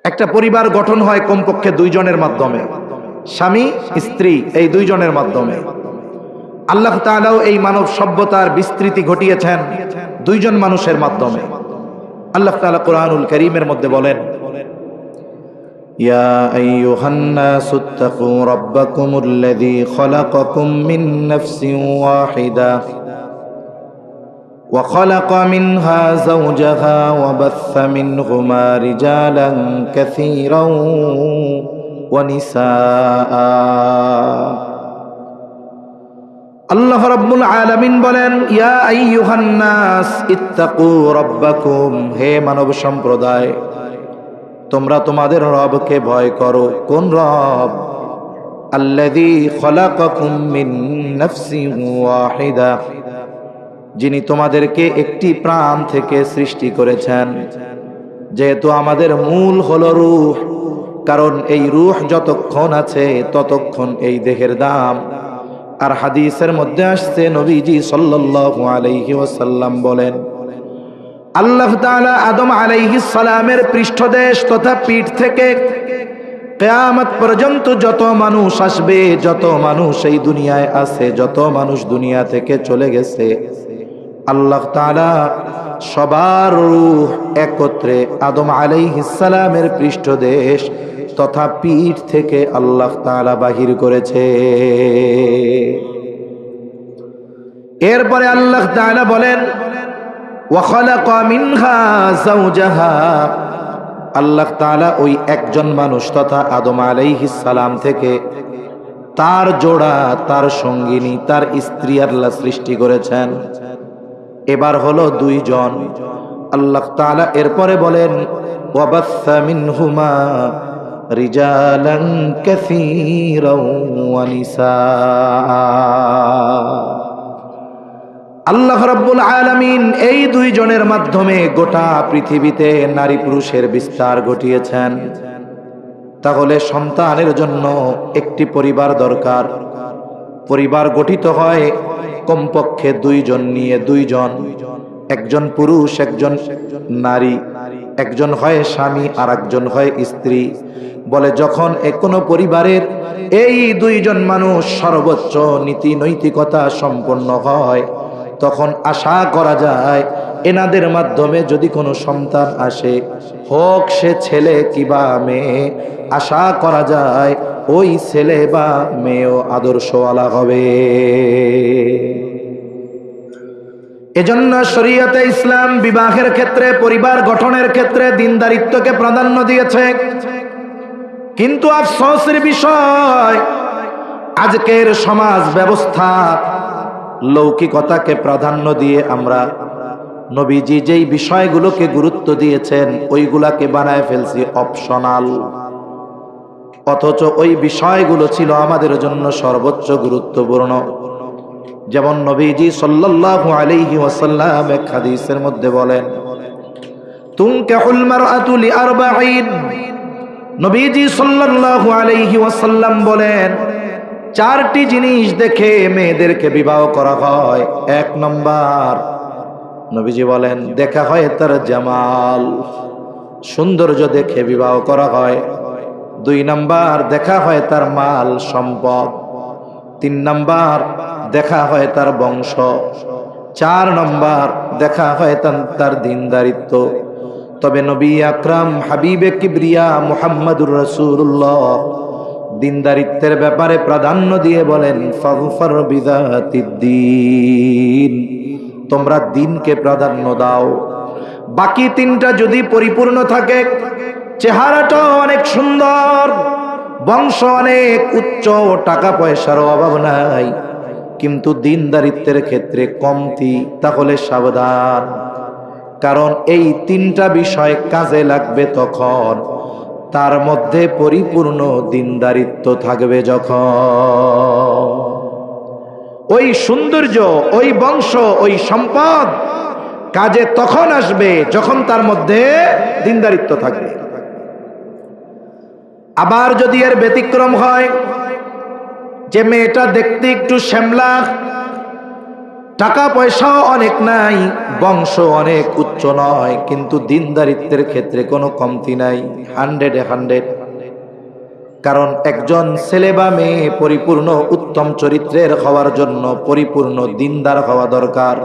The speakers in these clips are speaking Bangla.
একটা পরিবার গঠন হয় কমপক্ষে দুইজনের মাধ্যমে, স্বামী স্ত্রী এই দুইজনের মাধ্যমে। আল্লাহ তাআলাও এই মানব সভ্যতার বিস্তৃতি ঘটিয়েছেন দুইজন মানুষের মাধ্যমে। আল্লাহ তাআলা কোরআনুল কারীমের মধ্যে বলেন, ইয়া আইয়ুহান নাসু ইত্তাকু রাব্বাকুমুল্লাযী খালাকাকুম মিন নাফসিন ওয়াহিদা وخلق منها زوجها وبث منهما رجالا كثيرا ونساء। আল্লাহ রাব্বুল আলামিন বলেন, ইয়া আইয়ুহান নাস ইত্তাকু রাব্বাকুম, হে মানব সম্প্রদায় তোমরা তোমাদের রবকে ভয় করো। কোন রব? আল্লাযী খালাকাকুম মিন নাফসিন ওয়াহিদা, যিনি তোমাদেরকে একটি প্রাণ থেকে সৃষ্টি করেছেন। যেহেতু আমাদের মূল হলো রূহ, কারণ এই রূহ যতক্ষণ আছে ততক্ষণ এই দেহের দাম। আর হাদিসের মধ্যে আসছে, নবীজি সাল্লাল্লাহু আলাইহি ওয়াসাল্লাম বলেন, আল্লাহ তাআলা আদম আলাইহিস সালামের পৃষ্ঠদেশ তথা পিঠ থেকে কিয়ামত পর্যন্ত যত মানুষ আসবে, যত মানুষ এই দুনিয়ায় আছে, যত মানুষ দুনিয়া থেকে চলে গেছে, আল্লাহ তাআলা সবার রূহ একত্রে আদম আলাইহিস সালামের পৃষ্ঠদেশ তথা পিঠ থেকে আল্লাহ তাআলা বাহির করেছে। এরপরে আল্লাহ তাআলা বলেন, ওয়া খালাকা মিনহা যাওজাহা, আল্লাহ তাআলা ওই একজন মানুষ তথা আদম আলাইহিস সালাম থেকে তার জোড়া, তার সঙ্গিনী, তার স্ত্রী আল্লাহ সৃষ্টি করেছেন। এবার হলো দুইজন। আল্লাহ তাআলা এরপরে বলেন, ওয়াবাসসা মিনহুমা রিজালান কাসীরান ওয়া নিসা। আল্লাহ রাব্বুল আলামিন এই দুইজনের মাধ্যমে গোটা পৃথিবীতে নারী পুরুষের বিস্তার ঘটিয়েছেন। তাহলে সন্তানের জন্য একটি পরিবার দরকার। পরিবার গঠিত হয় কমপক্ষে দুইজন নিয়ে, দুইজন, একজন পুরুষ একজন নারী, একজন হয় স্বামী আর একজন হয় স্ত্রী। বলে যখন কোনো পরিবারের এই দুইজন মানুষ সর্বোচ্চ নীতি নৈতিকতা সম্পন্ন হয়, তখন আশা করা যায় এনাদের মাধ্যমে যদি কোনো সন্তান আসে, হোক সে ছেলে কিবা মেয়ে, আশা করা যায় ওই ছেলে বা মেয়েও আদর্শওয়ালা হবে। এজন্য শরীয়তে ইসলাম বিবাহের ক্ষেত্রে, পরিবার গঠনের ক্ষেত্রে দিনদারিত্বকে প্রাধান্য দিয়েছে। কিন্তু আফসোসের বিষয়, আজকের সমাজ ব্যবস্থা লৌকিকতাকে প্রাধান্য দিয়ে আমরা নবীজি যেই বিষয়গুলোকে গুরুত্ব দিয়েছেন ওইগুলাকে বানায় ফেলছি অপশনাল। অথচ ওই বিষয়গুলো ছিল আমাদের জন্য সর্বোচ্চ গুরুত্বপূর্ণ। যেমন নবীজি সাল্লাল্লাহু আলাইহি ওয়াসাল্লাম এক হাদিসের মধ্যে বলেন, তুনকাহুল মারআতু লিআরবাঈন, নবীজি সাল্লাল্লাহু আলাইহি ওয়াসাল্লাম বলেন, চারটি জিনিস দেখে মেয়েদেরকে বিবাহ করা হয়। এক নম্বর, নবীজি বলেন, দেখা হয় তার জামাল, সৌন্দর্য দেখে বিবাহ করা হয়। দুই নাম্বার, দেখা হয় তার মাল সম্পদ। তিন নাম্বার, দেখা হয় তার বংশ। চার নাম্বার, দেখা হয় তার দিনদারিত্ব। তবে নবী আকরাম হাবিবে কিবরিয়া মুহাম্মাদুর রাসূলুল্লাহ দিনদারিত্বের ব্যাপারে প্রাধান্য দিয়ে বলেন, ফাযফার বিযাতিদ্দীন, তোমরা দিনকে প্রাধান্য দাও। বাকি তিনটা যদি পরিপূর্ণ থাকে, চেহারাটা অনেক সুন্দর, বংশ অনেক উচ্চ, টাকা পয়সারও অভাব নাই, কিন্তু দিনদারিত্বের ক্ষেত্রে কমতি, তাহলে সাবধান। কারণ এই তিনটা বিষয় কাজে লাগবে তখন তার মধ্যে পরিপূর্ণ দিনদারিত্ব থাকবে। যখন ওই সৌন্দর্য, ওই বংশ, ওই সম্পদ কাজে তখন আসবে যখন তার মধ্যে দিনদারিত্ব থাকবে। আবার যদি এর ব্যতিক্রম হয় যে মেয়েটা দেখতে একটু শ্যামলা, টাকা পয়সাও অনেক নাই, বংশ অনেক উচ্চ নয়, কিন্তু দিনদারিত্বের ক্ষেত্রে কোনো কমতি নাই, 100-100। কারণ একজন ছেলে বা মেয়ে পরিপূর্ণ উত্তম চরিত্রের হওয়ার জন্য পরিপূর্ণ দিনদার হওয়া দরকার।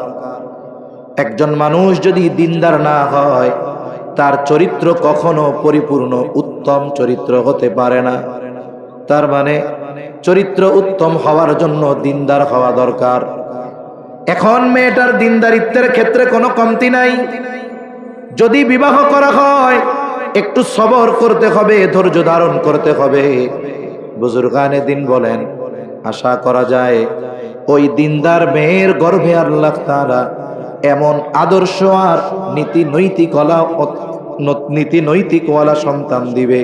একজন মানুষ যদি দিনদার না হয়, তার চরিত্র কখনো পরিপূর্ণ উত্তম চরিত্র হতে পারে না। তার মানে চরিত্র উত্তম হওয়ার জন্য দিনদার হওয়া দরকার। এখন মেয়েটার দিনদারিত্বের ক্ষেত্রে কোনো কমতি নাই। যদি বিবাহ করা হয়, একটু সবর করতে হবে, ধৈর্য ধারণ করতে হবে। বুজুর্গানে দিন বলেন, আশা করা যায় ওই দিনদার মেয়ের গর্ভে আল্লাহ তাআলা এমন আদর্শ আর নীতি নৈতিকওয়ালা সন্তান দিবে,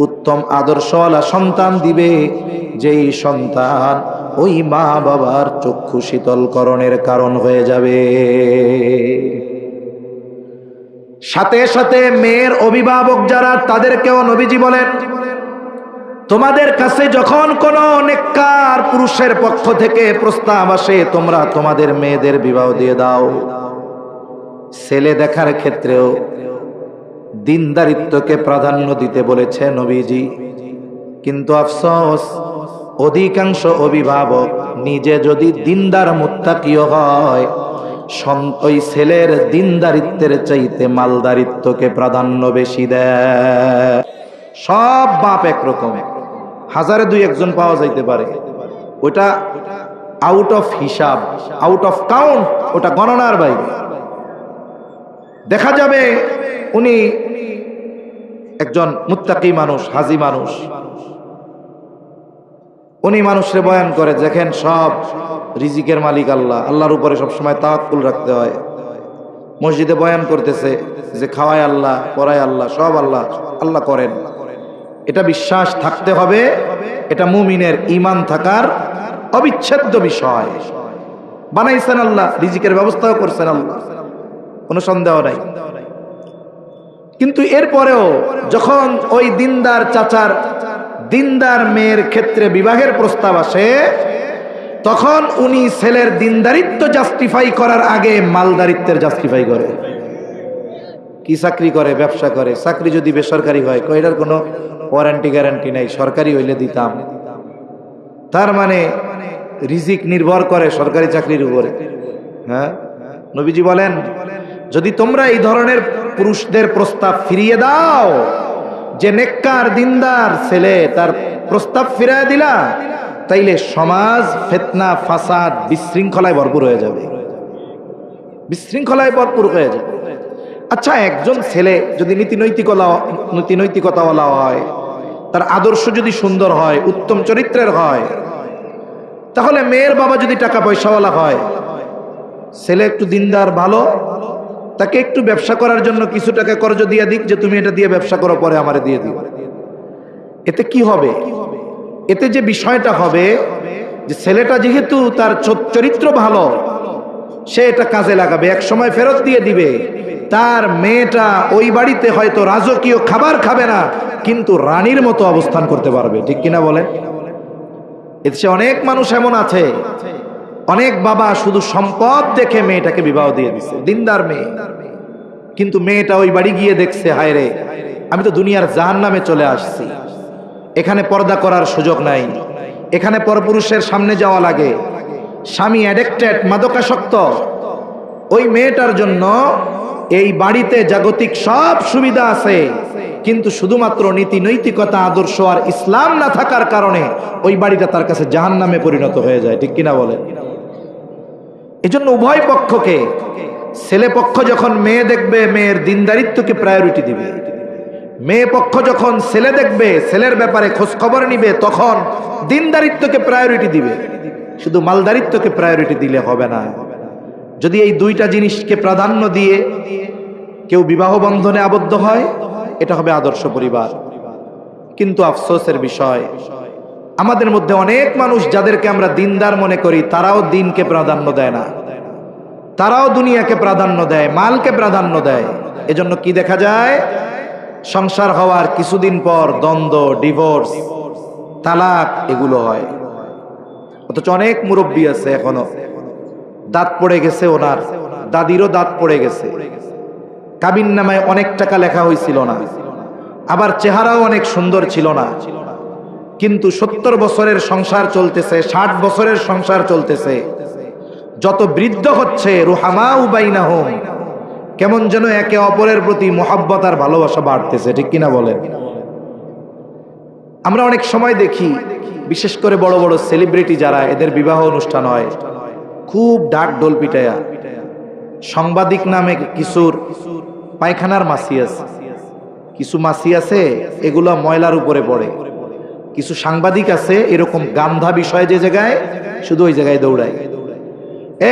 উত্তম আদর্শওয়ালা সন্তান দিবে, যেই সন্তান ওই মা বাবার চক্ষু শীতলকরণের কারণ হয়ে যাবে। সাথে সাথে মেয়ের অভিভাবক যারা, তাদেরকেও নবীজি বলেন, তোমাদের কাছে যখন কোনো নেককার পুরুষের পক্ষ থেকে প্রস্তাব আসে, তোমরা তোমাদের মেয়েদের বিবাহ দিয়ে দাও। ছেলে দেখার ক্ষেত্রেও দিনদারিত্বকে প্রাধান্য দিতে বলেছে নবীজি। কিন্তু আফসোস, অধিকাংশ অভিভাবক নিজে যদি দিনদার মুত্তাকিও হয়, ওই ছেলের দিনদারিত্বের চাইতে মালদারিত্বকে প্রাধান্য বেশি দেয়। সব বাপ একরকম, হাজারে দুই একজন পাওয়া যাইতে পারে, ওটা আউট অফ হিসাব, আউট অফ কাউন্ট, ওটা গণনার বাইরে। দেখা যাবে উনি একজন মুত্তাকি মানুষ, হাজি মানুষ, উনি মানুষরে বয়ান করে, দেখেন সব রিজিকের মালিক আল্লাহ, আল্লাহর উপরে সবসময় তাওয়াক্কুল রাখতে হয়। মসজিদে বয়ান করতেছে যে খাওয়ায় আল্লাহ, পড়ায় আল্লাহ, সব আল্লাহ, আল্লাহ করেন। এটা বিশ্বাস থাকতে হবে, এটা মুমিনের ঈমান থাকার অবিচ্ছেদ্য বিষয়। বানাইছেন আল্লাহ, রিজিকের ব্যবস্থাও করছেন আল্লাহ, কোনো সন্দেহ নাই। কিন্তু এরপরেও যখন ওই দিনদার চাচার দিনদার মেয়ের ক্ষেত্রে বিবাহের প্রস্তাব আসে, তখন উনি ছেলের দিনদারিত্ব জাস্টিফাই করার আগে মালদারিত্বের জাস্টিফাই করে। কি চাকরি করে, ব্যবসা করে, চাকরি যদি বেসরকারি হয়, এটার কোনো ওয়ারেন্টি গ্যারান্টি নাই, সরকারি হইলে দিতাম। তার মানে রিজিক নির্ভর করে সরকারি চাকরির উপরে। হ্যাঁ, নবীজি বলেন, যদি তোমরা এই ধরনের পুরুষদের প্রস্তাব ফিরিয়ে দাও, যে নেককার দিনদার ছেলে, তার প্রস্তাব ফিরিয়ে দিলা, তাইলে সমাজ ফিতনা, ফাসাদ, বিশৃঙ্খলায় ভরপুর হয়ে যাবে, বিশৃঙ্খলায় ভরপুর হয়ে যাবে। আচ্ছা, একজন ছেলে যদি নীতি নৈতিকতাওয়ালা হয়, তার আদর্শ যদি সুন্দর হয়, উত্তম চরিত্রের হয়, তাহলে মেয়ের বাবা যদি টাকা পয়সাওয়ালা হয়, ছেলে একটু দিনদার ভালো, তাকে একটু ব্যবসা করার জন্য কিছু টাকা কর্জ দিয়ে দিক, যে তুমি এটা দিয়ে ব্যবসা করো, পরে আমারে দিয়ে দিও। এতে কি হবে? এতে যে বিষয়টা হবে, যে ছেলেটা যেহেতু তার চরিত্র ভালো, সে এটা কাজে লাগাবে, এক সময় ফেরত দিয়ে দিবে। তার মেয়েটা ওই বাড়িতে হয়তো রাজকীয় খাবার খাবে না, কিন্তু রানীর মতো অবস্থান করতে পারবে। ঠিক কিনা বলেন? এতে অনেক মানুষ এমন আছে, অনেক বাবা শুধু সম্পদ দেখে মেয়েটাকে বিবাহ দিয়ে দিচ্ছে, দিনদার মেয়ে, কিন্তু মেয়েটা ওই বাড়ি গিয়ে দেখছে, হায় রে, আমি তো দুনিয়ার জাহান্নামে চলে আসছি, এখানে পর্দা করার সুযোগ নাই, এখানে পরপুরুষের সামনে যাওয়া লাগে, স্বামী অ্যাডিক্টেড, মাদকাসক্ত। ওই মেয়েটার জন্য এই বাড়িতে জাগতিক সব সুবিধা আছে, কিন্তু শুধুমাত্র নীতি নৈতিকতা, আদর্শ আর ইসলাম না থাকার কারণে ওই বাড়িটা তার কাছে জাহান্নামে পরিণত হয়ে যায়। ঠিক কিনা বলেন? এজন্য উভয় পক্ষকে, ছেলে পক্ষ যখন মেয়ে দেখবে, মেয়ের দিনদারিত্বকে প্রায়োরিটি দিবে, মেয়ে পক্ষ যখন ছেলে দেখবে, ছেলের ব্যাপারে খোঁজ খবর নিবে, তখন দিনদারিত্বকে প্রায়োরিটি দিবে। শুধু মালদারিত্বকে প্রায়োরিটি দিলে হবে না। যদি এই দুইটা জিনিসকে প্রাধান্য দিয়ে কেউ বিবাহ বন্ধনে আবদ্ধ হয়, এটা হবে আদর্শ পরিবার। কিন্তু আফসোসের বিষয়, আমাদের মধ্যে অনেক মানুষ যাদেরকে আমরা দিনদার মনে করি, তারাও দিনকে প্রাধান্য দেয় না, তারাও দুনিয়াকে প্রাধান্য দেয়, মালকে প্রাধান্য দেয়। এজন্য কি দেখা যায়, সংসার হওয়ার কিছুদিন পর দ্বন্দ্ব, ডিভোর্স, তালাক, এগুলো হয়। অথচ অনেক মুরব্বী আছে এখনো দাঁত পড়ে গেছে, ওনার দাদিরও দাঁত পড়ে গেছে, কাবিন নামায় অনেক টাকা লেখা হয়েছিল না, আবার চেহারাও অনেক সুন্দর ছিল না, কিন্তু 70 বছরের সংসার চলতেছে, 60 বছরের সংসার চলতেছে। যত বৃদ্ধ হচ্ছে, রুহামাউ বাইনাহুম, কেমন যেন একে অপরের প্রতি মহব্বত আর ভালোবাসা বাড়তেছে, ঠিক কিনা বলেন? আমরা অনেক সময় দেখি, বিশেষ করে বড় বড় সেলিব্রিটি যারা, এদের বিবাহ অনুষ্ঠান হয় খুব ডাক ঢোল পিটায়া। সাংবাদিক নামে কিছুর পায়খানার মাছি আছে, কিছু মাছি আছে এগুলো ময়লার উপরে পড়ে, কিছু সাংবাদিক আছে এরকম গান্ধা বিষয় যে জায়গায়, শুধু ওই জায়গায় দৌড়ায়।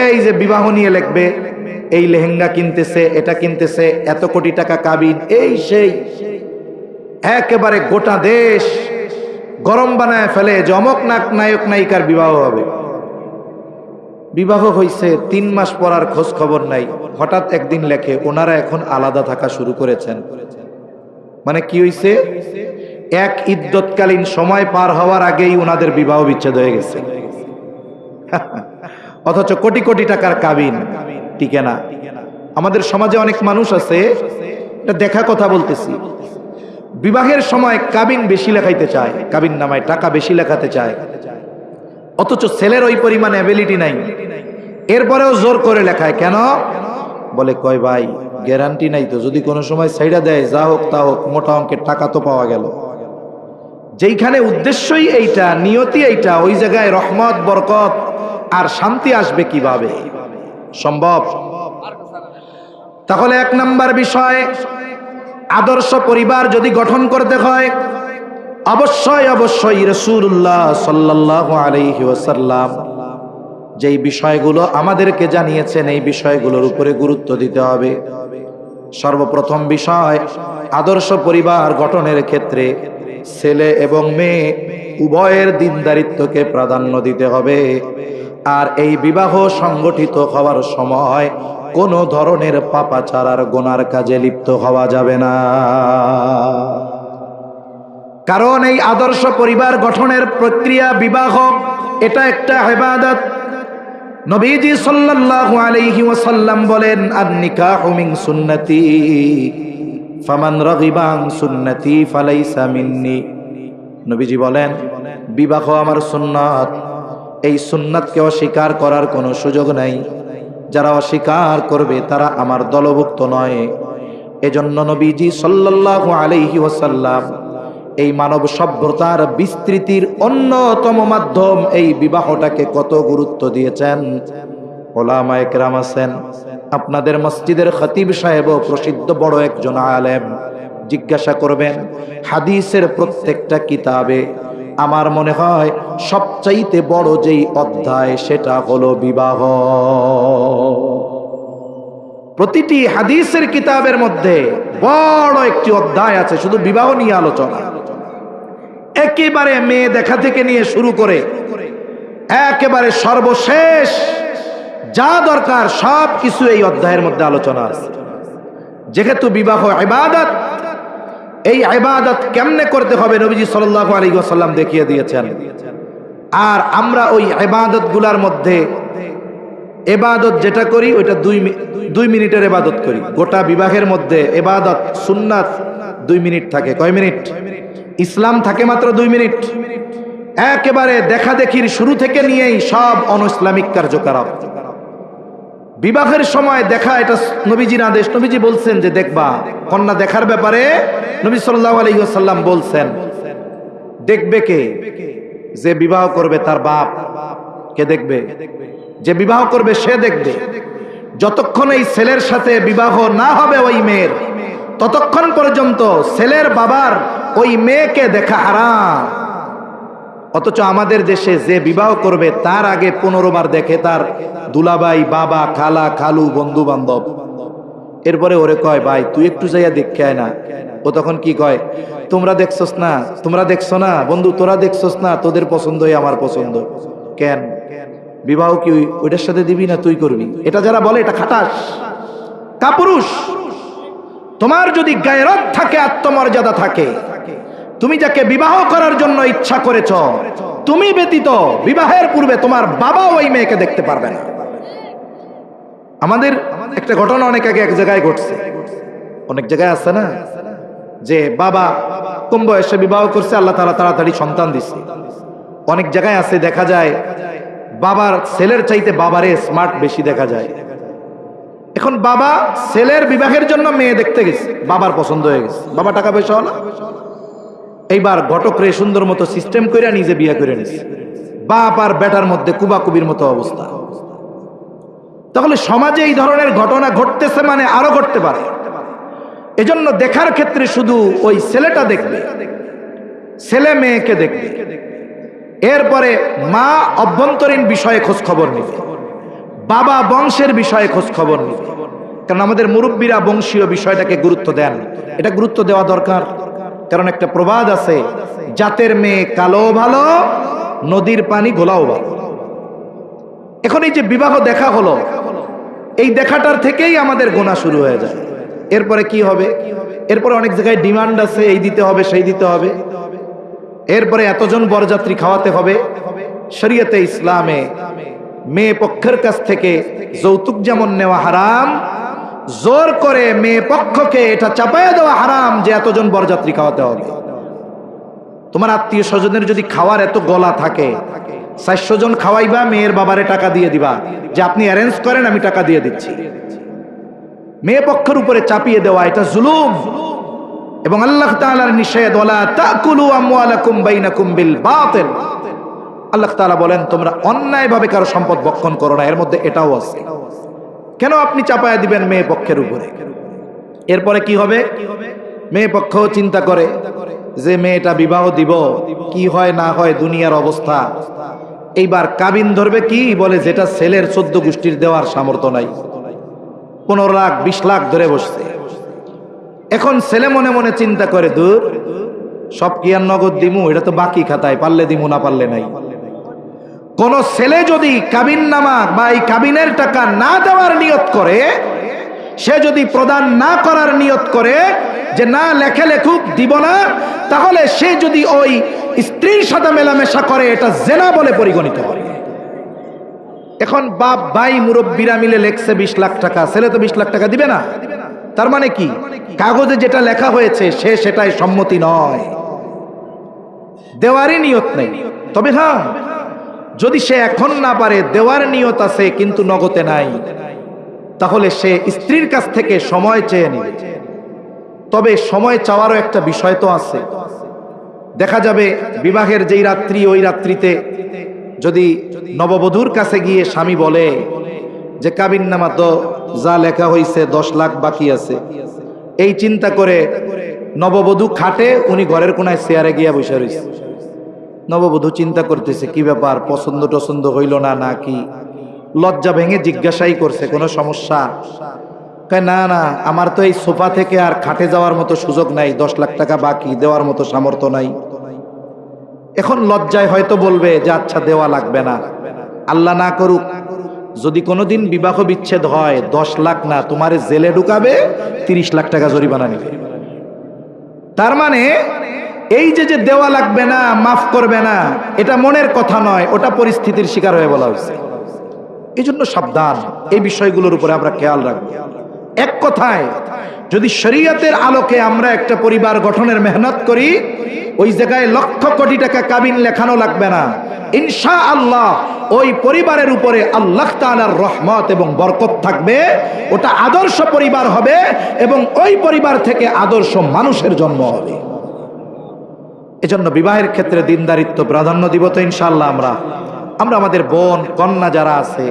এই যে বিবাহ নিয়ে লিখবে, এই লেহেঙ্গা কিনতেছে, এটা কিনতেছে, এত কোটি টাকা কাবিন, এই সেই, একেবারে গোটা দেশ গরম বানায় ফেলে যে অমক নায়ক নায়িকার বিবাহ হবে। বিবাহ হয়েছে 3 মাস পর আর খোঁজ খবর নাই, হঠাৎ একদিন লেখে ওনারা এখন আলাদা থাকা শুরু করেছেন। মানে কি হয়েছে? এক ইদ্যতকালীন সময় পার হওয়ার আগেই ওনাদের বিবাহ বিচ্ছেদ হয়ে গেছে। অথচ কোটি কোটি টাকার কাবিন টিকে না। আমাদের সমাজে অনেক মানুষ আছে, এটা দেখা কথা বলতেছি, বিবাহের সময় কাবিন বেশি লেখাইতে চায়, কাবিন নামায় টাকা বেশি লেখাতে চায়, অথচ ছেলের ওই পরিমাণ অ্যাবিলিটি নাই, এরপরেও জোর করে লেখায়। কেন? বলে কয় ভাই গ্যারান্টি নাই তো, যদি কোনো সময় সাইডা দেয়, যা হোক তা হোক, মোটা অঙ্কের টাকা তো পাওয়া গেল। যেইখানে উদ্দেশ্যই এইটা, নিয়তি এইটা, ওই জায়গায় রহমত, বরকত আর শান্তি আসবে কিভাবে? সম্ভব? তাহলে 1 নাম্বার বিষয়, আদর্শ পরিবার যদি গঠন করতে হয়, অবশ্যই অবশ্যই রাসূলুল্লাহ সাল্লাল্লাহু আলাইহি ওয়াসাল্লাম যেই বিষয়গুলো আমাদেরকে জানিয়েছেন, এই বিষয়গুলোর উপরে গুরুত্ব দিতে হবে। সর্বপ্রথম বিষয়, আদর্শ পরিবার গঠনের ক্ষেত্রে ছেলে এবং মেয়ে উভয়ের দ্বীনদারিত্বকে প্রাধান্য দিতে হবে। আর এই বিবাহ সংগঠিত হওয়ার সময় কোনো ধরনের পাপাচার গুনার কাজে লিপ্ত হওয়া যাবে না। কারণ এই আদর্শ পরিবার গঠনের প্রক্রিয়া, বিবাহ, এটা একটা ইবাদত। নবীজি সাল্লাল্লাহু আলাইহি ওয়াসাল্লাম বলেন, আন-নিকাহু মিন সুন্নতি ফামান রাগিবা আন সুন্নতি ফালাইসা মিন্নি। নবীজি বলেন, বিবাহ আমার সুন্নাত, এই সুন্নাতকে অস্বীকার করার কোনো সুযোগ নাই। যারা অস্বীকার করবে তারা আমার দলভুক্ত নয়। এজন্য নবীজি সাল্লাল্লাহু আলাইহি ওয়াসাল্লাম এই মানব সভ্যতার বিস্তৃতির অন্যতম মাধ্যম এই বিবাহটাকে কত গুরুত্ব দিয়েছেন। ওলামায়ে কেরাম আছেন, আপনাদের মসজিদের খতিব সাহেবও প্রসিদ্ধ বড় একজন আলেম, জিজ্ঞাসা করবেন হাদিসের প্রত্যেকটা কিতাবে আমার মনে হয় সবচাইতে বড় যেই অধ্যায় সেটা হলো বিবাহ। প্রতিটি হাদিসের কিতাবের মধ্যে বড় একটি অধ্যায় আছে শুধু বিবাহ নিয়ে আলোচনা। একেবারে মেয়ে দেখা থেকে নিয়ে শুরু করে একেবারে সর্বশেষ যা দরকার সব কিছু এই অধ্যায়ের মধ্যে আলোচনা আছে। যেহেতু বিবাহ ইবাদত, এই ইবাদত কেমনে করতে হবে নবীজি সাল্লাল্লাহু আলাইহি ওয়াসাল্লাম দেখিয়ে দিয়েছেন। আর আমরা ওই ইবাদত গুলার মধ্যে ইবাদত যেটা করি ওইটা 2 মিনিটের ইবাদত করি। গোটা বিবাহের মধ্যে ইবাদত সুন্নাত 2 মিনিট থাকে। কয় মিনিট? ইসলাম থাকে মাত্র 2 মিনিট। একেবারে দেখা দেখির শুরু থেকে নিয়েই সব অনইসলামিক কার্যকলাপ। বিবাহের সময় দেখা, এটা নবীজির আদেশ। নবীজি বলছেন যে দেখবা, কন্যা দেখার ব্যাপারে নবী সাল্লাল্লাহু আলাইহি ওয়াসাল্লাম বলছেন, দেখবে কে? যে বিবাহ করবে তার বাপ। কে দেখবে? যে বিবাহ করবে সে দেখবে। যতক্ষণ এই ছেলের সাথে বিবাহ না হবে ওই মেয়ের, ততক্ষণ পর্যন্ত ছেলের বাবার ওই মেয়েকে দেখা হারাম। অথচ আমাদের দেশে যে বিবাহ করবে তার আগে 15 বার দেখে তার দুলাভাই, বাবা, খালা, খালু, বন্ধু বান্ধব। এরপরে ওরে কয়, ভাই তুই একটু যাইয়া দেখে আয় না। ও তখন কি কয়, তোমরা দেখছস না, তোমরা দেখছো না, বন্ধু তোরা দেখছস না, তোদের পছন্দই আমার পছন্দ। কেন? বিবাহ কি ওইটার সাথে দিবি না তুই করবি? এটা যারা বলে এটা খাটাস, কাপুরুষ। তোমার যদি গায়রত থাকে, আত্মমর্যাদা থাকে, তুমি যাকে বিবাহ করার জন্য ইচ্ছা করেছ, তুমি ব্যতীত বিবাহের পূর্বে তোমার বাবা ওই মেয়েকে দেখতে পারবে না। আমাদের একটা ঘটনা অনেক আগে এক জায়গায় ঘটছে, অনেক জায়গায় আছে না যে বাবা কম বয়সে বিবাহ করছে, আল্লাহ তাআলা তাড়াতাড়ি সন্তান দিচ্ছে। অনেক জায়গায় আছে দেখা যায় বাবার ছেলের চাইতে বাবারে স্মার্ট বেশি দেখা যায়। এখন বাবা ছেলের বিবাহের জন্য মেয়ে দেখতে গেছে, বাবার পছন্দ হয়ে গেছে, বাবা টাকা পয়সা হলো, এইবার ঘটক রে সুন্দর মতো সিস্টেম করে নিজে বিয়ে করে নিছে। বাপ আর বেটার মধ্যে কুবাকুবির মতো অবস্থা। তাহলে সমাজে এই ধরনের ঘটনা ঘটতেছে, মানে আরো ঘটতে পারে। এজন্য দেখার ক্ষেত্রে শুধু ওই ছেলেটা দেখবে, ছেলে মেয়েকে দেখবে, এরপরে মা অভ্যন্তরীণ বিষয়ে খোঁজ খবর নিবে, বাবা বংশের বিষয়ে খোঁজ খবর নিবে। কারণ আমাদের মুরব্বীরা বংশীয় বিষয়টাকে গুরুত্ব দেন, এটা গুরুত্ব দেওয়া দরকার। কারণ একটা প্রবাদ আছে, জাতের মেয়ে কালো ভালো, নদীর পানি গোলাও ভালো। এখন এই যে বিবাহ দেখা হলো, এই দেখাটার থেকেই আমাদের গোনা শুরু হয়ে যায়। এরপরে কি হবে? এরপরে অনেক জায়গায় ডিমান্ড আছে, এই দিতে হবে সেই দিতে হবে, এরপরে এতজন বরযাত্রী খাওয়াতে হবে। শরীয়তে ইসলামে মেয়ে পক্ষের কাছ থেকে যৌতুক যেমন নেওয়া হারাম, জোর করে মেয়ে পক্ষকে এটা চাপাইয়া দেওয়া হারাম যে এতজন বরযাত্রী খাওয়াতে হবে। তোমার আত্মীয় স্বজনের যদি খাওয়ার এত গলা থাকে, 400 জন খাওয়াইবা, মেয়ের বাবারে টাকা দিয়ে দিবা যে আপনি অ্যারেঞ্জ করেন, আমি টাকা দিয়ে দিচ্ছি। মেয়ে পক্ষের উপরে চাপিয়ে দেওয়া এটা জুলুম, এবং আল্লাহ তাআলার নিষেধ, ওয়ালা তাকুলু আমওয়ালাকুম বাইনাকুম বিল বাতিল। আল্লাহ তাআলা বলেন তোমরা অন্যায়ভাবে কারো সম্পদ ভক্ষণ করো না, এর মধ্যে এটাও আছে। কেন আপনি চাপায়া দিবেন মেয়ে পক্ষের উপরে? এরপরে কি হবে? মেয়ে পক্ষ চিন্তা করে যে মেয়েটা বিবাহ দিব, কি হয় না হয় দুনিয়ার অবস্থা। এইবার কাবিন ধরবে কি বলে, যেটা ছেলের 14 গোষ্ঠীর দেওয়ার সামর্থ্য নাই, 15 লাখ 20 লাখ ধরে বসছে। এখন ছেলে মনে মনে চিন্তা করে, দূর সব কি আর নগদ দিমু, এটা তো বাকি খাতায়, পারলে দিমু না পারলে নাই। কোন ছেলে যদি কাবিন নামা বা এই কাবিনের টাকা না দেওয়ার নিয়ত করে, সে যদি প্রদান না করার নিয়ত করে যে না লেখে লেখুক দিব না, তাহলে সে যদি ওই স্ত্রীর সাথে মেলামেশা করে, এটা জেনা বলে পরিগণিত হয়। এখন বাপ ভাই মুরব্বীরা মিলে লেখছে 20 লাখ টাকা, ছেলে তো 20 লাখ টাকা দিবে না। তার মানে কি? কাগজে যেটা লেখা হয়েছে সে সেটাই সম্মতি নয়, দেওয়ারই নিয়ত নেই। তবে হ্যাঁ, যদি সে এখন না পারে, দেওয়ার নিয়ত আছে কিন্তু নগদে নাই, তাহলে সে স্ত্রীর কাছ থেকে সময় চেয়ে নেবে। তবে সময় চাওয়ারও একটা বিষয় তো আছে। দেখা যাবে বিবাহের যেই রাত্রি, ওই রাত্রিতে যদি নববধূর কাছে গিয়ে স্বামী বলে যে কাবিননামা তো যা লেখা হয়েছে 10 লাখ বাকি আছে, এই চিন্তা করে নববধূ খাটে, উনি ঘরের কোনায় চেয়ারে গিয়া বসে রয়েছে। নববধূ চিন্তা করতেছে কি ব্যাপার, পছন্দ টছন্দ হইল না নাকি। লজ্জা ভেঙে জিজ্ঞাসাই করছে কোনো সমস্যা? না না, আমার তো এই সোফা থেকে আর খাটে যাওয়ার মতো সুযোগ নাই, 10 লাখ টাকা বাকি, দেওয়ার মতো সামর্থ্য নাই। এখন লজ্জায় হয়তো বলবে যে আচ্ছা দেওয়া লাগবে না। আল্লাহ না করুক যদি কোনোদিন বিবাহ বিচ্ছেদ হয়, 10 লাখ না, তোমারে জেলে ঢুকাবে, 30 লাখ টাকা জরিমানা নেবে। তার মানে এই যে দেওয়া লাগবে না, মাফ করবে না, এটা মনের কথা নয়, ওটা পরিস্থিতির শিকার হয়ে বলা হয়েছে। এই জন্য সাবধান, এই বিষয়গুলোর উপরে আমরা খেয়াল রাখবো। এক কথায়, যদি শরীয়তের আলোকে আমরা একটা পরিবার গঠনের মেহনত করি, ওই জায়গায় লক্ষ কোটি টাকা কাবিন লেখানো লাগবে না। ইনশাআল্লাহ ওই পরিবারের উপরে আল্লাহ তাআলার রহমত এবং বরকত থাকবে। ওটা আদর্শ পরিবার হবে এবং ওই পরিবার থেকে আদর্শ মানুষের জন্ম হবে। এজন্য বিবাহের ক্ষেত্রে দিনদারিত্ব প্রাধান্য দিব তো ইনশাআল্লাহ। আমরা আমাদের বোন কন্যা যারা আছে,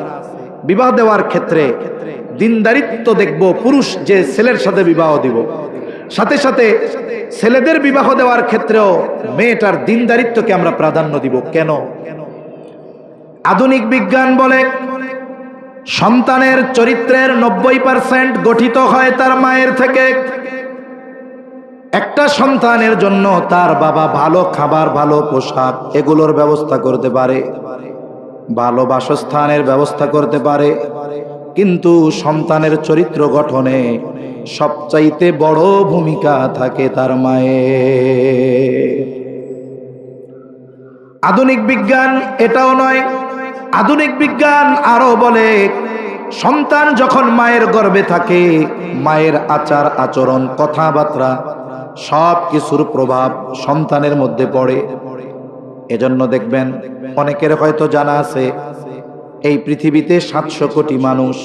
বিবাহ দেওয়ার ক্ষেত্রে দিনদারিত্ব দেখব। পুরুষ যে ছেলের সাথে বিবাহ দিব, সাথে সাথে ছেলেদের বিবাহ দেওয়ার ক্ষেত্রেও মেয়েটার দিনদারিত্বকে আমরা প্রাধান্য দিব। কেন? আধুনিক বিজ্ঞান বলে সন্তানের চরিত্রের 90% গঠিত হয় তার মায়ের থেকে। একটা সন্তানের জন্য তার বাবা ভালো খাবার, ভালো পোশাক এগুলোর ব্যবস্থা করতে পারে, ভালো বাসস্থানের ব্যবস্থা করতে পারে, কিন্তু সন্তানের চরিত্র গঠনে সবচাইতে বড় ভূমিকা থাকে তার মায়ের। আধুনিক বিজ্ঞান এটাও নয়, আধুনিক বিজ্ঞান আরো বলে সন্তান যখন মায়ের গর্ভে থাকে, মায়ের আচার আচরণ, কথাবার্তা সব কিছুর প্রভাব সন্তানের মধ্যে পড়ে। এজন্য দেখবেন অনেকের হয়তো জানা আছে, এই পৃথিবীতে 700 কোটি মানুষ,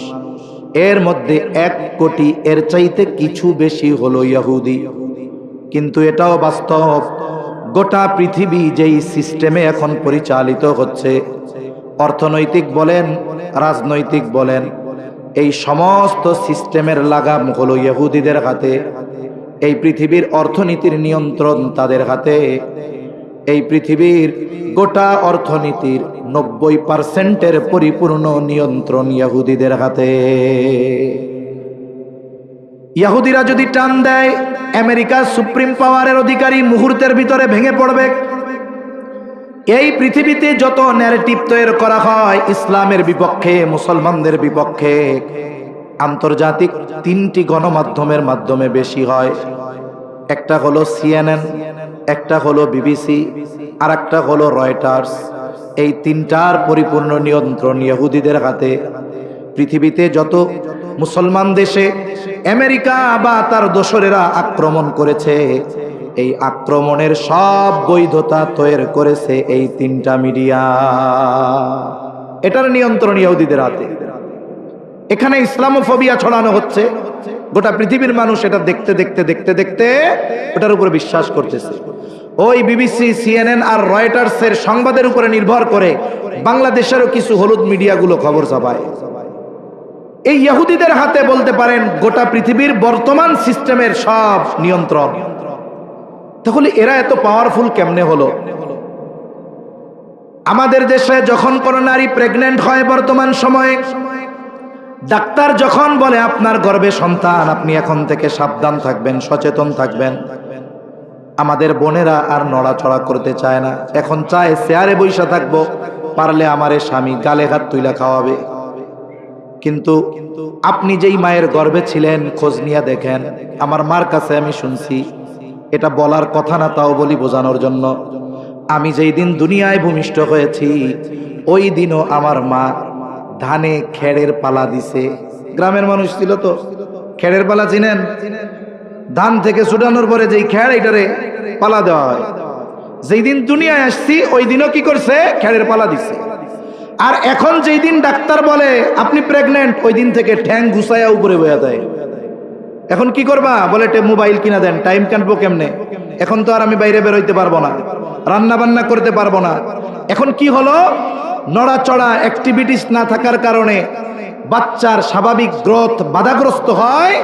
এর মধ্যে 1 কোটি এর চাইতে কিছু বেশি হলো ইহুদি। কিন্তু এটাও বাস্তব, গোটা পৃথিবী যেই সিস্টেমে এখন পরিচালিত হচ্ছে, অর্থনৈতিক বলেন, রাজনৈতিক বলেন, এই সমস্ত সিস্টেমের লাগাম হলো ইহুদিদের হাতে। এই পৃথিবীর অর্থনীতির নিয়ন্ত্রণ তাদের হাতে। এই পৃথিবীর গোটা অর্থনীতির 90% পরিপূর্ণ নিয়ন্ত্রণ ইহুদিদের হাতে। ইহুদিরা যদি টান দেয়, আমেরিকা সুপ্রিম পাওয়ারের অধিকারী মুহূর্তের ভিতরে ভেঙে পড়বে। এই পৃথিবীতে যত ন্যারেটিভ তৈরি করা হয় ইসলামের বিপক্ষে, মুসলমানদের বিপক্ষে, আন্তর্জাতিক 3টি গণমাধ্যমের মাধ্যমে বেশি হয়। একটা হলো CNN, একটা হলো BBC, আর একটা হলো রয়টার্স। এই 3টার পরিপূর্ণ নিয়ন্ত্রণ ইহুদিদের হাতে। পৃথিবীতে যত মুসলমান দেশে আমেরিকা বা তার দোসরেরা আক্রমণ করেছে, এই আক্রমণের সব বৈধতা তৈরি করেছে এই 3টা মিডিয়া। এটার নিয়ন্ত্রণ ইহুদিদের হাতে। এখানে ইসলামোফোবিয়া ছড়ানো হচ্ছে, গোটা পৃথিবীর মানুষ এটা দেখতে দেখতে দেখতে দেখতে ওটার উপরে বিশ্বাস করতেছে। ওই BBC, CNN আর রয়টার্সের সংবাদের উপরে নির্ভর করে বাংলাদেশেরও কিছু হলুদ মিডিয়াগুলো খবর ছাপায়। এই ইহুদিদের হাতে বলতে পারেন গোটা পৃথিবীর বর্তমান সিস্টেমের সব নিয়ন্ত্রণ। তাহলে এরা এত পাওয়ারফুল কেমনে হলো? আমাদের দেশে যখন কোনো নারী প্রেগন্যান্ট হয় বর্তমান সময়ে, ডাক্তার যখন বলে আপনার গর্ভে সন্তান, আপনি এখন থেকে সাবধান থাকবেন, সচেতন থাকবেন, আমাদের বোনেরা আর নড়াচড়া করতে চায় না। এখন চায় চেয়ারে বৈশা থাকবো, পারলে আমারে স্বামী গালে হাত তুইলা খাওয়াবে। কিন্তু আপনি যেই মায়ের গর্ভে ছিলেন, খোঁজ নিয়ে দেখেন। আমার মার কাছে আমি শুনছি, এটা বলার কথা না, তাও বলি বোঝানোর জন্য। আমি যেই দিন দুনিয়ায় ভূমিষ্ঠ হয়েছি, ওই দিনও আমার মা ধানে খেড়ের পালা দিছে। গ্রামের মানুষ ছিল তো, খেড়ের পালা চিনেন? ধান থেকে ছুটানোর পরে যেই খেড়, এটারে পালা দেওয়া হয়। যেই দিন দুনিয়ায় আসছি ওই দিনও কি করছে? খেড়ের পালা দিছে। আর এখন যেই দিন ডাক্তার বলে আপনি প্রেগনেন্ট, ওই দিন থেকে ঠ্যাং ঘুষাইয়া উপরে বয়া দেয়। এখন কি করবা? বলে মোবাইল কিনা দেন, টাইম কাটবো কেমনে? এখন তো আর আমি বাইরে বেরোইতে পারবো না, রান্না বান্না করতে পারবো না। এখন কি হলো? নড়াচড়া অ্যাক্টিভিটিস না থাকার কারণে বাচ্চার স্বাভাবিক গ্রোথ বাধাগ্রস্ত হয়,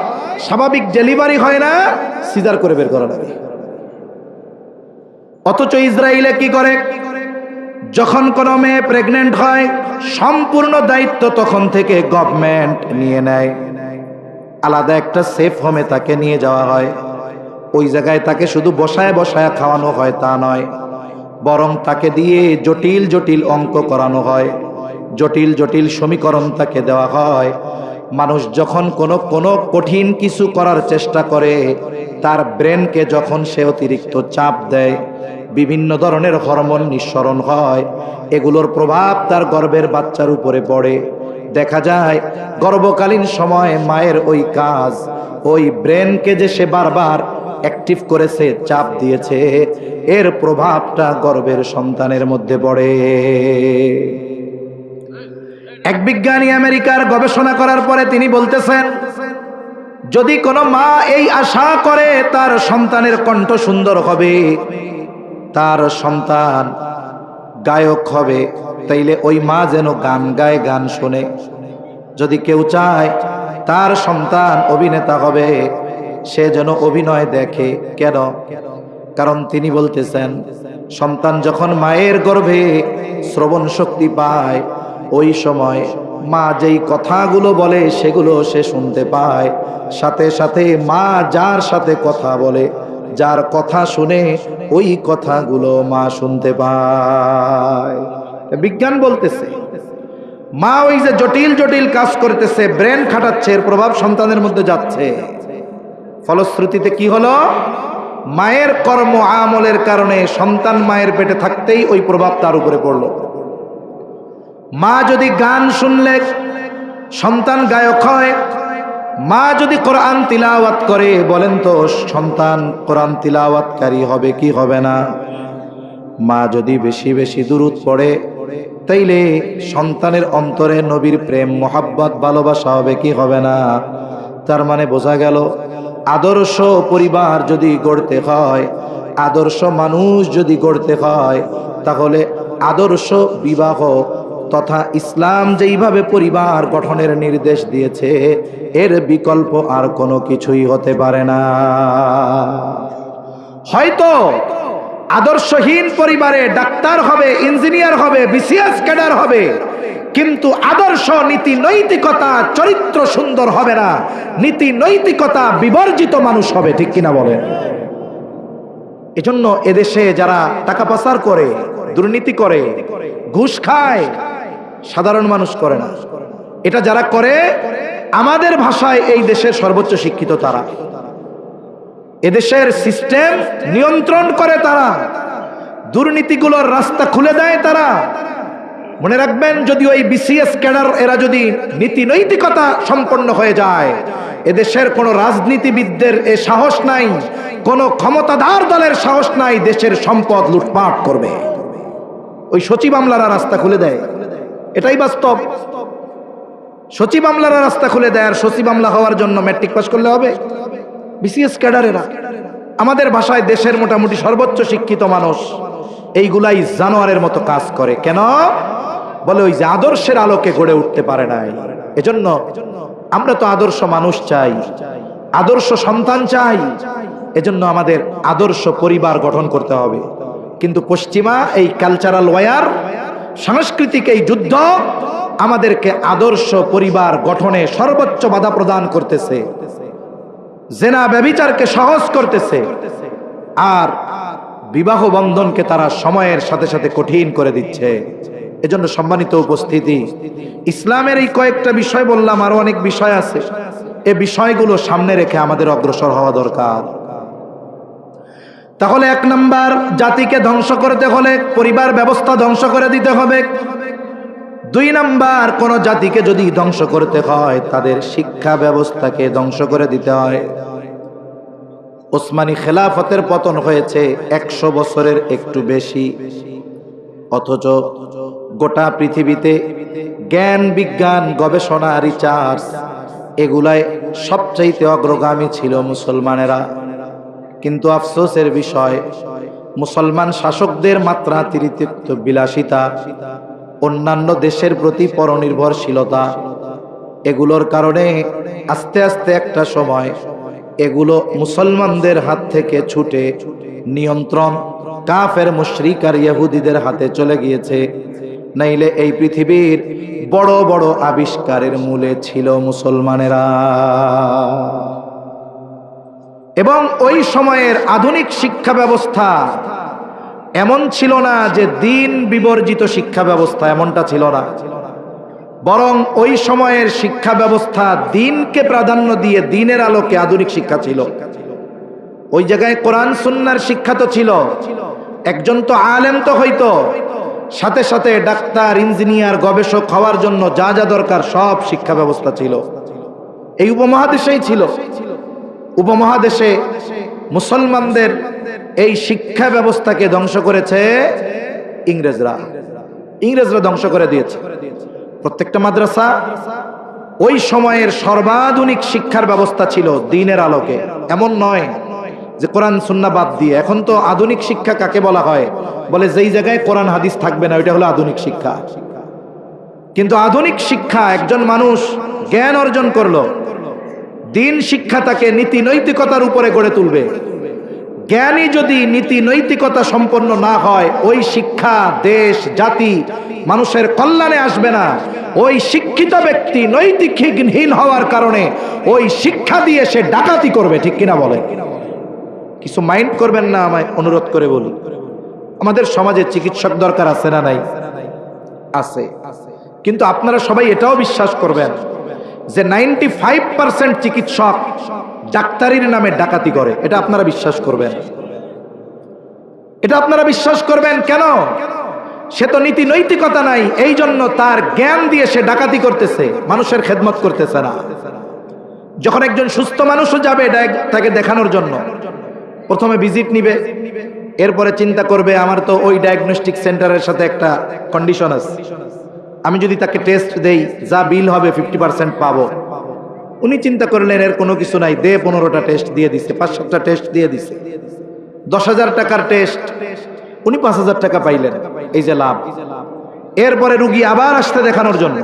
স্বাভাবিক ডেলিভারি হয় না, সিজার করে বের করা লাগে। অথচ ইসরায়েলে কি করে? যখন কোনো মেয়ে প্রেগনেন্ট হয়, সম্পূর্ণ দায়িত্ব তখন থেকে গভর্নমেন্ট নিয়ে নেয়। আলাদা একটা সেফ হোমে তাকে নিয়ে যাওয়া হয়। ওই জায়গায় তাকে শুধু বসায় বসায় খাওয়ানো হয় তা নয়, বরং তাকে দিয়ে জটিল জটিল অঙ্ক করানো হয়, জটিল জটিল সমীকরণ তাকে দেওয়া হয়। মানুষ যখন কোনো কঠিন কিছু করার চেষ্টা করে, তার ব্রেনকে যখন সে অতিরিক্ত চাপ দেয়, বিভিন্ন ধরনের হরমোন নিঃসরণ হয়, এগুলোর প্রভাব তার গর্ভের বাচ্চার উপরে পড়ে। দেখা যায় গর্ভকালীন সময়ে মায়ের ওই কাজ, ওই ব্রেনকে যে সে বারবার অ্যাক্টিভ করেছে, চাপ দিয়েছে, এর প্রভাবটা গর্ভের সন্তানের মধ্যে পড়ে। এক বিজ্ঞানী আমেরিকার গবেষণা করার পরে তিনি বলতেছেন, যদি কোনো মা এই আশা করে তার সন্তানের কণ্ঠ সুন্দর হবে, তার সন্তান গায়ক হবে, তাইলে ওই মা যেন গান গায়, গান শোনে। যদি কেউ চায় তার সন্তান অভিনেতা হবে, সে যেন অভিনয় দেখে। কেন? কারণ তিনি বলতেছেন, সন্তান যখন মায়ের গর্ভে শ্রবণ শক্তি পায়, ওই সময় মা যেই কথাগুলো বলে সেগুলো সে শুনতে পায়। সাথে সাথে মা যার সাথে কথা বলে, যার কথা শুনে, ওই কথাগুলো মা শুনতে পায়। বিজ্ঞান বলতেছে মা ওই যে জটিল জটিল কাজ করতেছে, ব্রেন খাটাচ্ছে, এর প্রভাব সন্তানের মধ্যে যাচ্ছে। ফলশ্রুতিতে কি হলো? মায়ের কর্ম আমলের কারণে সন্তান মায়ের পেটে থাকতেই ওই প্রভাব তার উপরে পড়লো। মা যদি গান শুনলে সন্তান গায়ক হয়, মা যদি কোরআন তিলাওয়াত করে, বলেন তো সন্তান কোরআন তিলাওয়াতকারী হবে কি হবে না? মা যদি বেশি বেশি দুরূদ পড়ে, তাইলে সন্তানের অন্তরে নবীর প্রেম মোহাব্বত ভালোবাসা হবে কি হবে না? তার মানে বোঝা গেল, আদর্শ পরিবার যদি গড়তে হয়, আদর্শ মানুষ যদি গড়তে হয়, তাহলে আদর্শ বিবাহ তথা ইসলাম যেইভাবে পরিবার গঠনের নির্দেশ দিয়েছে, এর বিকল্প আর কোনো কিছুই হতে পারে না। হয়তো আদর্শহীন পরিবারে ডাক্তার হবে, ইঞ্জিনিয়ার হবে, বিসিএস ক্যাডার হবে, কিন্তু আদর্শ নীতি নৈতিকতা চরিত্র সুন্দর হবে না, নীতি নৈতিকতা বিবর্জিত মানুষ হবে, ঠিক কিনা বলেন? এজন্য এদেশে যারা টাকা পাচার করে, দুর্নীতি করে, ঘুষ খায়, সাধারণ মানুষ করে না। এটা যারা করে, আমাদের ভাষায় এই দেশের সর্বোচ্চ শিক্ষিত তারা, এদেশের সিস্টেম নিয়ন্ত্রণ করে তারা, দুর্নীতিগুলোর রাস্তা খুলে দেয় তারা। মনে রাখবেন, যদি ওই বিসিএস ক্যাডার এরা যদি নীতি নৈতিকতা সম্পন্ন হয়ে যায়, এদেশের কোন রাজনীতিবিদদের এ সাহস নাই, কোন ক্ষমতাধার দলের সাহস নাই দেশের সম্পদ লুটপাট করবে। ওই সচিব আমলারা রাস্তা খুলে দেয়, এটাই বাস্তব। সচিব আমলারা রাস্তা খুলে দেয়, আর সচিব আমলা হওয়ার জন্য ম্যাট্রিক পাস করলে হবে? বিসিএস ক্যাডারেরা, আমাদের ভাষায় দেশের মোটামুটি সর্বোচ্চ শিক্ষিত মানুষ, এইগুলাই জানোয়ারের মতো কাজ করে। কেন? বলে ওই যে আদর্শের আলোকে গড়ে উঠতে পারে নাই। এজন্য আমরা তো আদর্শ মানুষ চাই, আদর্শ সন্তান চাই, এজন্য আমাদের আদর্শ পরিবার গঠন করতে হবে। কিন্তু পশ্চিমা এই কালচারাল ওয়ার, সাংস্কৃতিক এই যুদ্ধ আমাদেরকে আদর্শ পরিবার গঠনে সর্বোচ্চ বাধা প্রদান করতেছে, জেনা ব্যভিচারকে সহজ করতেছে, আর বিবাহ বন্ধনকে তারা সময়ের সাথে সাথে কঠিন করে দিচ্ছে। এজন্য সম্মানিত উপস্থিতি, ইসলামের এই কয়েকটা বিষয় বললাম, আরো অনেক বিষয় আছে, এই বিষয়গুলো সামনে রেখে আমাদের অগ্রসর হওয়া দরকার। তাহলে 1 নাম্বার, জাতিকে ধ্বংস করতে হলে পরিবার ব্যবস্থা ধ্বংস করে দিতে হবে। 2 নাম্বার, কোন জাতিকে যদি ধ্বংস করতে হয়, তাদের শিক্ষা ব্যবস্থাকে ধ্বংস করে দিতে হয়। ওসমানী খেলাফতের পতন হয়েছে 100 বছরের একটু বেশি, অথচ গোটা পৃথিবীতে জ্ঞান বিজ্ঞান গবেষণা রিসার্চ এগুলায় সবচাইতে অগ্রগামী ছিল মুসলমানেরা। কিন্তু আফসোসের বিষয়, মুসলমান শাসকদের মাত্রাতিরিক্ত বিলাসিতা, অন্যান্য দেশের প্রতি পরনির্ভরশীলতা, এগুলোর কারণে আস্তে আস্তে একটা সময় এগুলো মুসলমানদের হাত থেকে ছুটে নিয়ন্ত্রণ কাফের মুশরিক আর ইহুদিদের হাতে চলে গিয়েছে। নাইলে এই পৃথিবীর বড় বড় আবিষ্কারের মূলে ছিল মুসলমানেরা। এবং ওই সময়ের আধুনিক শিক্ষা ব্যবস্থা এমন ছিল না যে দিন বিবর্জিত শিক্ষা ব্যবস্থা, এমনটা ছিল না, বরং ওই সময়ের শিক্ষা ব্যবস্থা দিনকে প্রাধান্য দিয়ে দিনের আলোকে আধুনিক শিক্ষা ছিল। ওই জায়গায় কোরআন সুন্নাহর শিক্ষা তো ছিল, একজন তো আলেম তো হইতো, সাথে সাথে ডাক্তার ইঞ্জিনিয়ার গবেষক হওয়ার জন্য যা যা দরকার সব শিক্ষা ব্যবস্থা ছিল। এই উপমহাদেশেই ছিল। উপমহাদেশে মুসলমানদের এই শিক্ষা ব্যবস্থাকে ধ্বংস করেছে ইংরেজরা। ইংরেজরা ধ্বংস করে দিয়েছে প্রত্যেকটা মাদ্রাসা। ওই সময়ের সর্বাধুনিক শিক্ষার ব্যবস্থা ছিল দিনের আলোকে, এমন নয় যে কোরআন সুন্নাহ বাদ দিয়ে। এখন তো আধুনিক শিক্ষা কাকে বলা হয়? বলে যেই জায়গায় কোরআন হাদিস থাকবে না, ওইটা হলো আধুনিক শিক্ষা। কিন্তু আধুনিক শিক্ষা একজন মানুষ জ্ঞান অর্জন করলো, দিন শিক্ষা তাকে নীতি নৈতিকতার উপরে গড়ে তুলবে। জ্ঞানী যদি নীতি নৈতিকতা সম্পন্ন না হয়, ওই শিক্ষা দেশ জাতি মানুষের কল্যাণে আসবে না। ওই শিক্ষিত ব্যক্তি নৈতিকহীন হওয়ার কারণে ওই শিক্ষা দিয়ে সে ডাকাতি করবে, ঠিক কিনা বলে? কিছু মাইন্ড করবেন না, আমায় অনুরোধ করে বলি, আমাদের সমাজে চিকিৎসক দরকার আছে না নাই? আছে। কিন্তু আপনারা সবাই এটাও বিশ্বাস করবেন যে 95% চিকিৎসক ডাক্তারির নামে ডাকাতি করে। এটা আপনারা বিশ্বাস করবেন, এটা আপনারা বিশ্বাস করবেন। কেন? সে তো নীতি নৈতিকতা নাই, এই জন্য তার জ্ঞান দিয়ে সে ডাকাতি করতেছে, মানুষের খেদমত করতেছে না। যখন একজন সুস্থ মানুষও যাবে তাকে দেখানোর জন্য, প্রথমে ভিজিট নিবে, এরপরে চিন্তা করবে আমার তো ওই ডায়াগনস্টিক সেন্টারের সাথে একটা কন্ডিশন আছে, আমি যদি তাকে টেস্ট দেই যা বিল হবে 50% পাবো। উনি চিন্তা করলেন এর কোনো কিছু নাই, দে 15টা টেস্ট দিয়ে দিছে, 5-7টা টেস্ট দিয়ে দিছে, 10,000 টাকার টেস্ট, উনি 5,000 টাকা পাইলেন, এই যে লাভ। এরপরে রুগী আবার আসতে দেখানোর জন্য,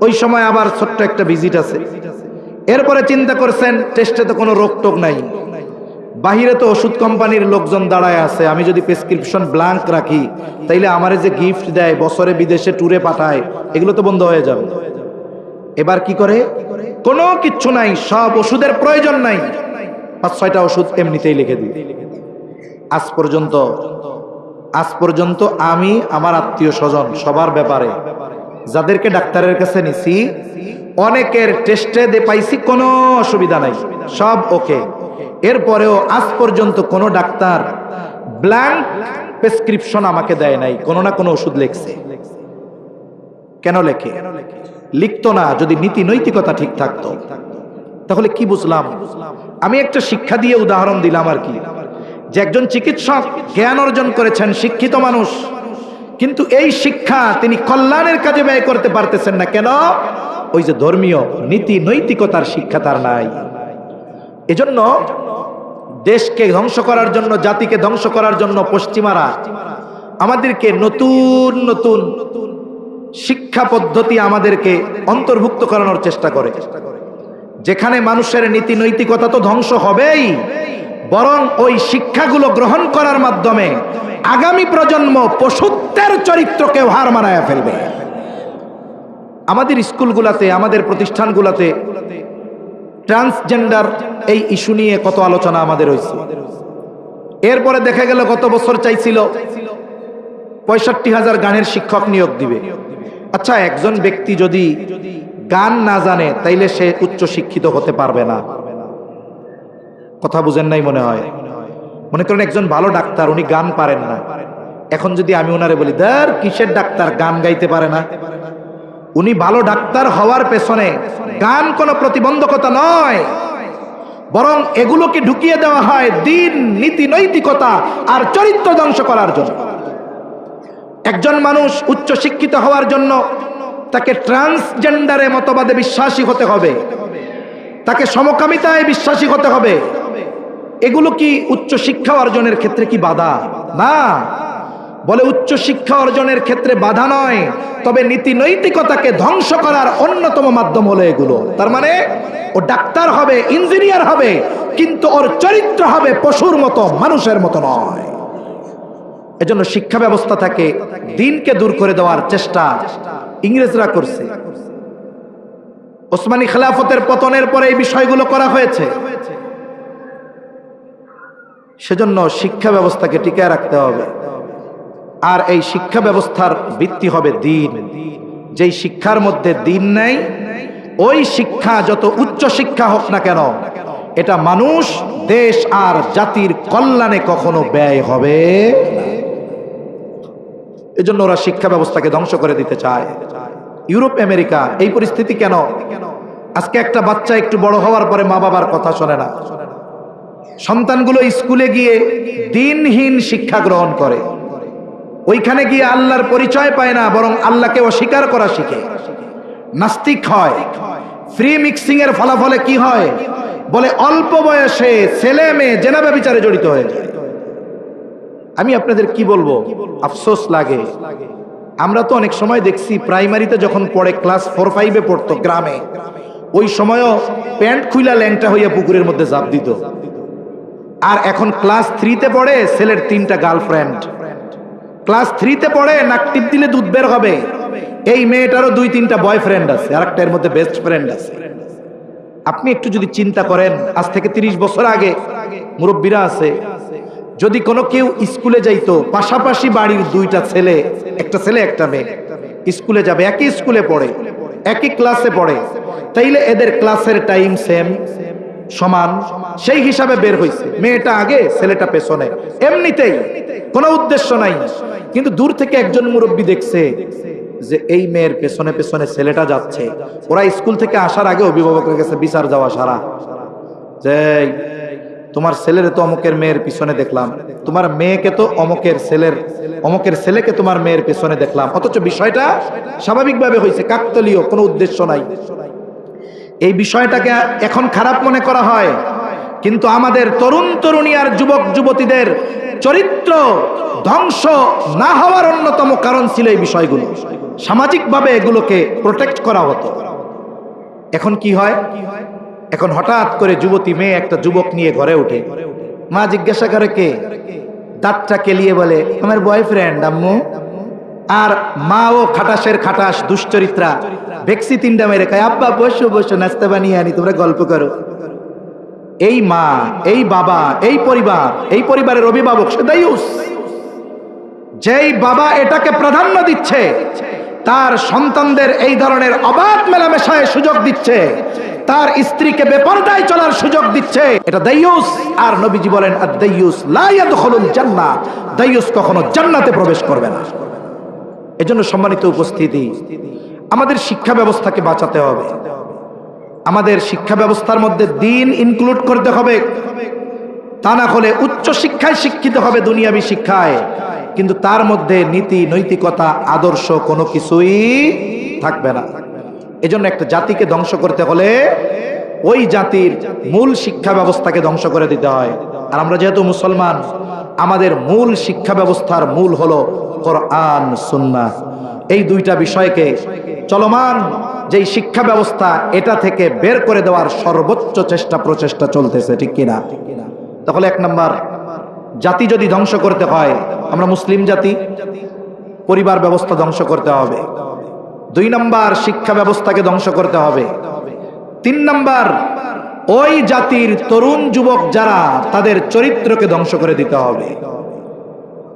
ওই সময় আবার ছোট্ট একটা ভিজিট আছে। এরপরে চিন্তা করছেন টেস্টে তো কোনো রোগ টোগ নাই, বাহিরে তো ওষুধ কোম্পানির লোকজন দাঁড়ায় আছে, আমি যদি প্রেসক্রিপশন ব্ল্যাঙ্ক রাখি তাইলে আমারে যে গিফট দেয়, বছরে বিদেশে ট্যুরে পাঠায়, এগুলো তো বন্ধ হয়ে যাবে। এবার কি করে, কোনো কিচ্ছু নাই, সব ওষুধের প্রয়োজন নাই, 5-6টা ওষুধ এমনিতেই লিখে দিই। আজ পর্যন্ত আমি আমার আত্মীয় স্বজন সবার ব্যাপারে যাদেরকে ডাক্তারের কাছে নিছি, অনেকের টেস্টে পাইছি কোনো অসুবিধা নাই, সব ওকে। এরপরেও আজ পর্যন্ত কোনো ডাক্তার ব্ল্যাঙ্ক প্রেসক্রিপশন আমাকে দেয় নাই, কোনো না কোনো ওষুধ লিখছে। কেন লেখে? লিখতো না যদি নীতি নৈতিকতা ঠিক থাকতো। তাহলে কি বুঝলাম? আমি একটা শিক্ষা দিয়ে উদাহরণ দিলাম আর কি, যে একজন চিকিৎসক জ্ঞান অর্জন করেছেন, শিক্ষিত মানুষ, কিন্তু এই শিক্ষা তিনি কল্যাণের কাজে ব্যয় করতে পারতেছেন না। কেন? ওই যে ধর্মীয় নীতি নৈতিকতার শিক্ষা তার নাই। এজন্য দেশকে ধ্বংস করার জন্য, জাতিকে ধ্বংস করার জন্য পশ্চিমারা আমাদেরকে নতুন নতুন শিক্ষা পদ্ধতি আমাদেরকে অন্তর্ভুক্ত করানোর চেষ্টা করে, যেখানে মানুষের নীতি নৈতিকতা তো ধ্বংস হবেই, বরং ওই শিক্ষাগুলো গ্রহণ করার মাধ্যমে আগামী প্রজন্ম পশুত্বের চরিত্রকে হার মানায় ফেলবে। আমাদের স্কুলগুলাতে, আমাদের প্রতিষ্ঠানগুলাতে ট্রান্সজেন্ডার এই ইস্যু নিয়ে কত আলোচনা আমাদের হয়েছে। এরপরে দেখা গেল গত বছর চাইছিল 65,000 গানের শিক্ষক নিয়োগ দিবে। আচ্ছা, একজন ব্যক্তি যদি গান না জানে তাইলে সে উচ্চ শিক্ষিত হতে পারবে না। কথা বুঝেন নাই মনে হয়। মনে করেন একজন ভালো ডাক্তার, উনি গান পারেন না, এখন যদি আমি ওনারে বলি ধর কিসের ডাক্তার, গান গাইতে পারে না, উনি ভালো ডাক্তার হওয়ার পেছনে গান কোনো প্রতিবন্ধকতা নয়, বরং এগুলোকে ঢুকিয়ে দেওয়া হয় দিন, নীতি নৈতিকতা আর চরিত্র ধ্বংস করার জন্য। একজন মানুষ উচ্চ শিক্ষিত হওয়ার জন্য তাকে ট্রান্সজেন্ডারে মতবাদে বিশ্বাসী হতে হবে, তাকে সমকামিতায় বিশ্বাসী হতে হবে। এগুলো কি উচ্চ শিক্ষা অর্জনের ক্ষেত্রে কি বাধা? না, বলে উচ্চ শিক্ষা অর্জনের ক্ষেত্রে বাধা নয়, তবে নীতি নৈতিকতাকে ধ্বংস করার অন্যতম মাধ্যম হলো এগুলো। তার মানে ও ডাক্তার হবে, ইঞ্জিনিয়ার হবে, কিন্তু ওর চরিত্র হবে পশুর মতো, মানুষের মতো নয়। এজন্য শিক্ষা ব্যবস্থা থেকে দ্বীনকে দূর করে দেওয়ার চেষ্টা ইংরেজরা করছে। ওসমানী খেলাফতের পতনের পরে এই বিষয়গুলো করা হয়েছে। সেজন্য শিক্ষা ব্যবস্থাকে টিকায় রাখতে হবে, আর এই শিক্ষা ব্যবস্থার ভিত্তি হবে দ্বীন। যেই শিক্ষার মধ্যে দ্বীন নাই, ওই শিক্ষা যত উচ্চ শিক্ষা হোক না কেন, এটা মানুষ, দেশ আর জাতির কল্যাণে কখনো ব্যয় হবে না। এজন্য ওরা শিক্ষা ব্যবস্থাকে ধ্বংস করে দিতে চায়। ইউরোপ, আমেরিকা এই পরিস্থিতি কেন? আজকে একটা বাচ্চা একটু বড় হওয়ার পরে মা বাবার কথা শোনে না, সন্তানগুলো স্কুলে গিয়ে দ্বীনহীন শিক্ষা গ্রহণ করে, ওইখানে গিয়ে আল্লাহর পরিচয় পায় না, বরং আল্লাহকে অস্বীকার করা শিখে, নাস্তিক হয়। ফ্রি মিক্সিং এর ফলাফলে কি হয়? বলে অল্প বয়সে ছেলে মেয়ে জেনা ব্যভিচারে জড়িত হয়ে যায়। আমি আপনাদের কি বলবো, আফসোস লাগে। আমরা তো অনেক সময় দেখছি প্রাইমারিতে যখন পড়ে, ক্লাস 4-5-এ পড়তো গ্রামে, ওই সময়ও প্যান্ট খুইলা ল্যাংটা হইয়া পুকুরের মধ্যে ঝাঁপ দিত। আর এখন ক্লাস 3-তে পড়ে, ছেলের 3টা গার্লফ্রেন্ড। ক্লাস 3-তে পড়ে, নাক টিপ দিলে দুধ বের হবে। এই মেয়েটারও 2-3টা বয়ফ্রেন্ড আছে, আর একটা এর মধ্যে বেস্ট ফ্রেন্ড আছে। আপনি একটু যদি চিন্তা করেন, আজ থেকে 30 বছর আগে মুরব্বীরা আছে, যদি কোনো কেউ স্কুলে যাইতো, পাশাপাশি বাড়ির 2টা ছেলে, একটা ছেলে একটা মেয়ে স্কুলে যাবে, একই স্কুলে পড়ে, একই ক্লাসে পড়ে, তাইলে এদের ক্লাসের টাইম সেম, সমান, সেই হিসাবে বের হইছে। মেয়েটা আগে, ছেলেটা পেছনে, এমনিতেই, কোনো উদ্দেশ্য নাই। কিন্তু দূর থেকে একজন মুরব্বী দেখছে যে এই মেয়ের পেছনে পেছনে ছেলেটা যাচ্ছে। ওরা স্কুল থেকে আসার আগে অভিভাবকের কাছে বিচার যাওয়া সারা, যে তোমার ছেলের তো অমুকের মেয়ের পিছনে দেখলাম, তোমার মেয়েকে তো অমুকের ছেলেকে তোমার মেয়ের পেছনে দেখলাম। অথচ বিষয়টা স্বাভাবিকভাবে হয়েছে, কাকতালীয়, কোনো উদ্দেশ্য নাই। এই বিষয়টাকে এখন খারাপ মনে করা হয়, কিন্তু আমাদের তরুণ তরুণী আর যুবক যুবতীদের চরিত্র ধ্বংস না হওয়ার অন্যতম কারণ ছিল এই বিষয়গুলো। সামাজিকভাবে এগুলোকে প্রোটেক্ট করা হতো। এখন কি হয়, এখন হঠাৎ করে যুবতী মেয়ে একটা যুবক নিয়ে ঘরে ওঠে, মা জিজ্ঞাসা করে কে, দাঁতটা কেলিয়ে বলে আমার বয়ফ্রেন্ড আম্মু। আর মাও খাটাসের খাটাস দুশ্চরিত্রা, ভেক্সি তিনটা মেরে কয় আব্বা বসো বসো, নাস্তা বানিয়ে আনি, তোমরা গল্প করো। এই মা, এই বাবা, এই পরিবারের অভিভাবক সে দায়ুস। যেই বাবা এটাকে প্রাধান্য দিচ্ছে, তার সন্তানদের এই ধরনের অবাধ মেলামেশায় সুযোগ দিচ্ছে, তার স্ত্রীকে বেপরদায় চলার সুযোগ দিচ্ছে, এটা দায়ুস। আর নবীজি বলেন আদ-দায়ুস লা ইয়াদখুলুল জান্নাহ, দায়ুস কখনো জান্নাতে প্রবেশ করবে না। এজন্য সম্মানিত উপস্থিতি, আমাদের শিক্ষা ব্যবস্থাকে বাঁচাতে হবে। আমাদের শিক্ষা ব্যবস্থার মধ্যে দ্বীন ইনক্লুড করতে হবে, তা না হলে উচ্চ শিক্ষায় শিক্ষিত হবে, দুনিয়াবী শিক্ষায়, কিন্তু তার মধ্যে নীতি নৈতিকতা আদর্শ কোনো কিছুই থাকবে না। এজন্য একটা জাতিকে ধ্বংস করতে হলে ওই জাতির মূল শিক্ষা ব্যবস্থাকে ধ্বংস করে দিতে হয়। আর আমরা যেহেতু মুসলমান, আমাদের মূল শিক্ষা ব্যবস্থার মূল হলো কোরআন সুন্নাহ। এই দুইটা বিষয়কে চলমান যেই শিক্ষা ব্যবস্থা, এটা থেকে বের করে দেওয়ার সর্বোচ্চ প্রচেষ্টা চলতেছে, ঠিক কিনা? তাহলে এক নাম্বার, জাতি যদি ধ্বংস করতে হয়, আমরা মুসলিম জাতি, পরিবার ব্যবস্থা ধ্বংস করতে হবে। 2 নাম্বার, শিক্ষা ব্যবস্থাকে ধ্বংস করতে হবে। 3 নাম্বার, ওই জাতির তরুণ যুবক যারা, তাদের চরিত্রকে ধ্বংস করে দিতে হবে।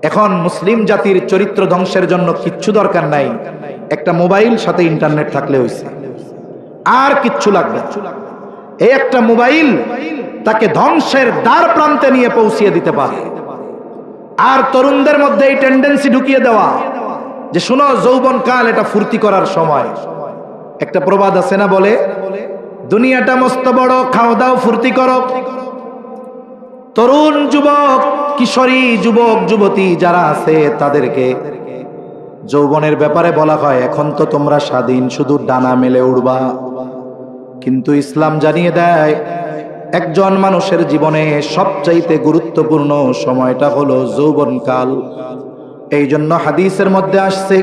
এখন মুসলিম জাতির চরিত্র ধ্বংসের জন্য কিচ্ছু দরকার নাই, একটা মোবাইল সাথে ইন্টারনেট থাকলে হইছে, আর কিচ্ছু লাগবে না। এই একটা মোবাইল তাকে ধ্বংসের দ্বার প্রান্তে নিয়ে পৌঁছিয়ে দিতে পারে। আর তরুণদের মধ্যে এই টেন্ডেন্সি ঢুকিয়ে দেওয়া যে শুনো, যৌবন কাল এটা ফুর্তি করার সময়। একটা প্রবাদ আছে না, বলে দুনিয়াটা মস্ত বড়, খাও দাও ফুর্তি করো। তরুণ যুবক, কিশোরী, যুবক যুবতী যারা আছে, তাদেরকে যৌবনের ব্যাপারে বলা হয় এখন তো তোমরা স্বাধীন, শুধু ডানা মেলে উড়বা। কিন্তু ইসলাম জানিয়ে দেয়, একজন মানুষের জীবনে সবচাইতে গুরুত্বপূর্ণ সময়টা হলো যৌবনকাল। এই জন্য হাদিসের মধ্যে আসছে,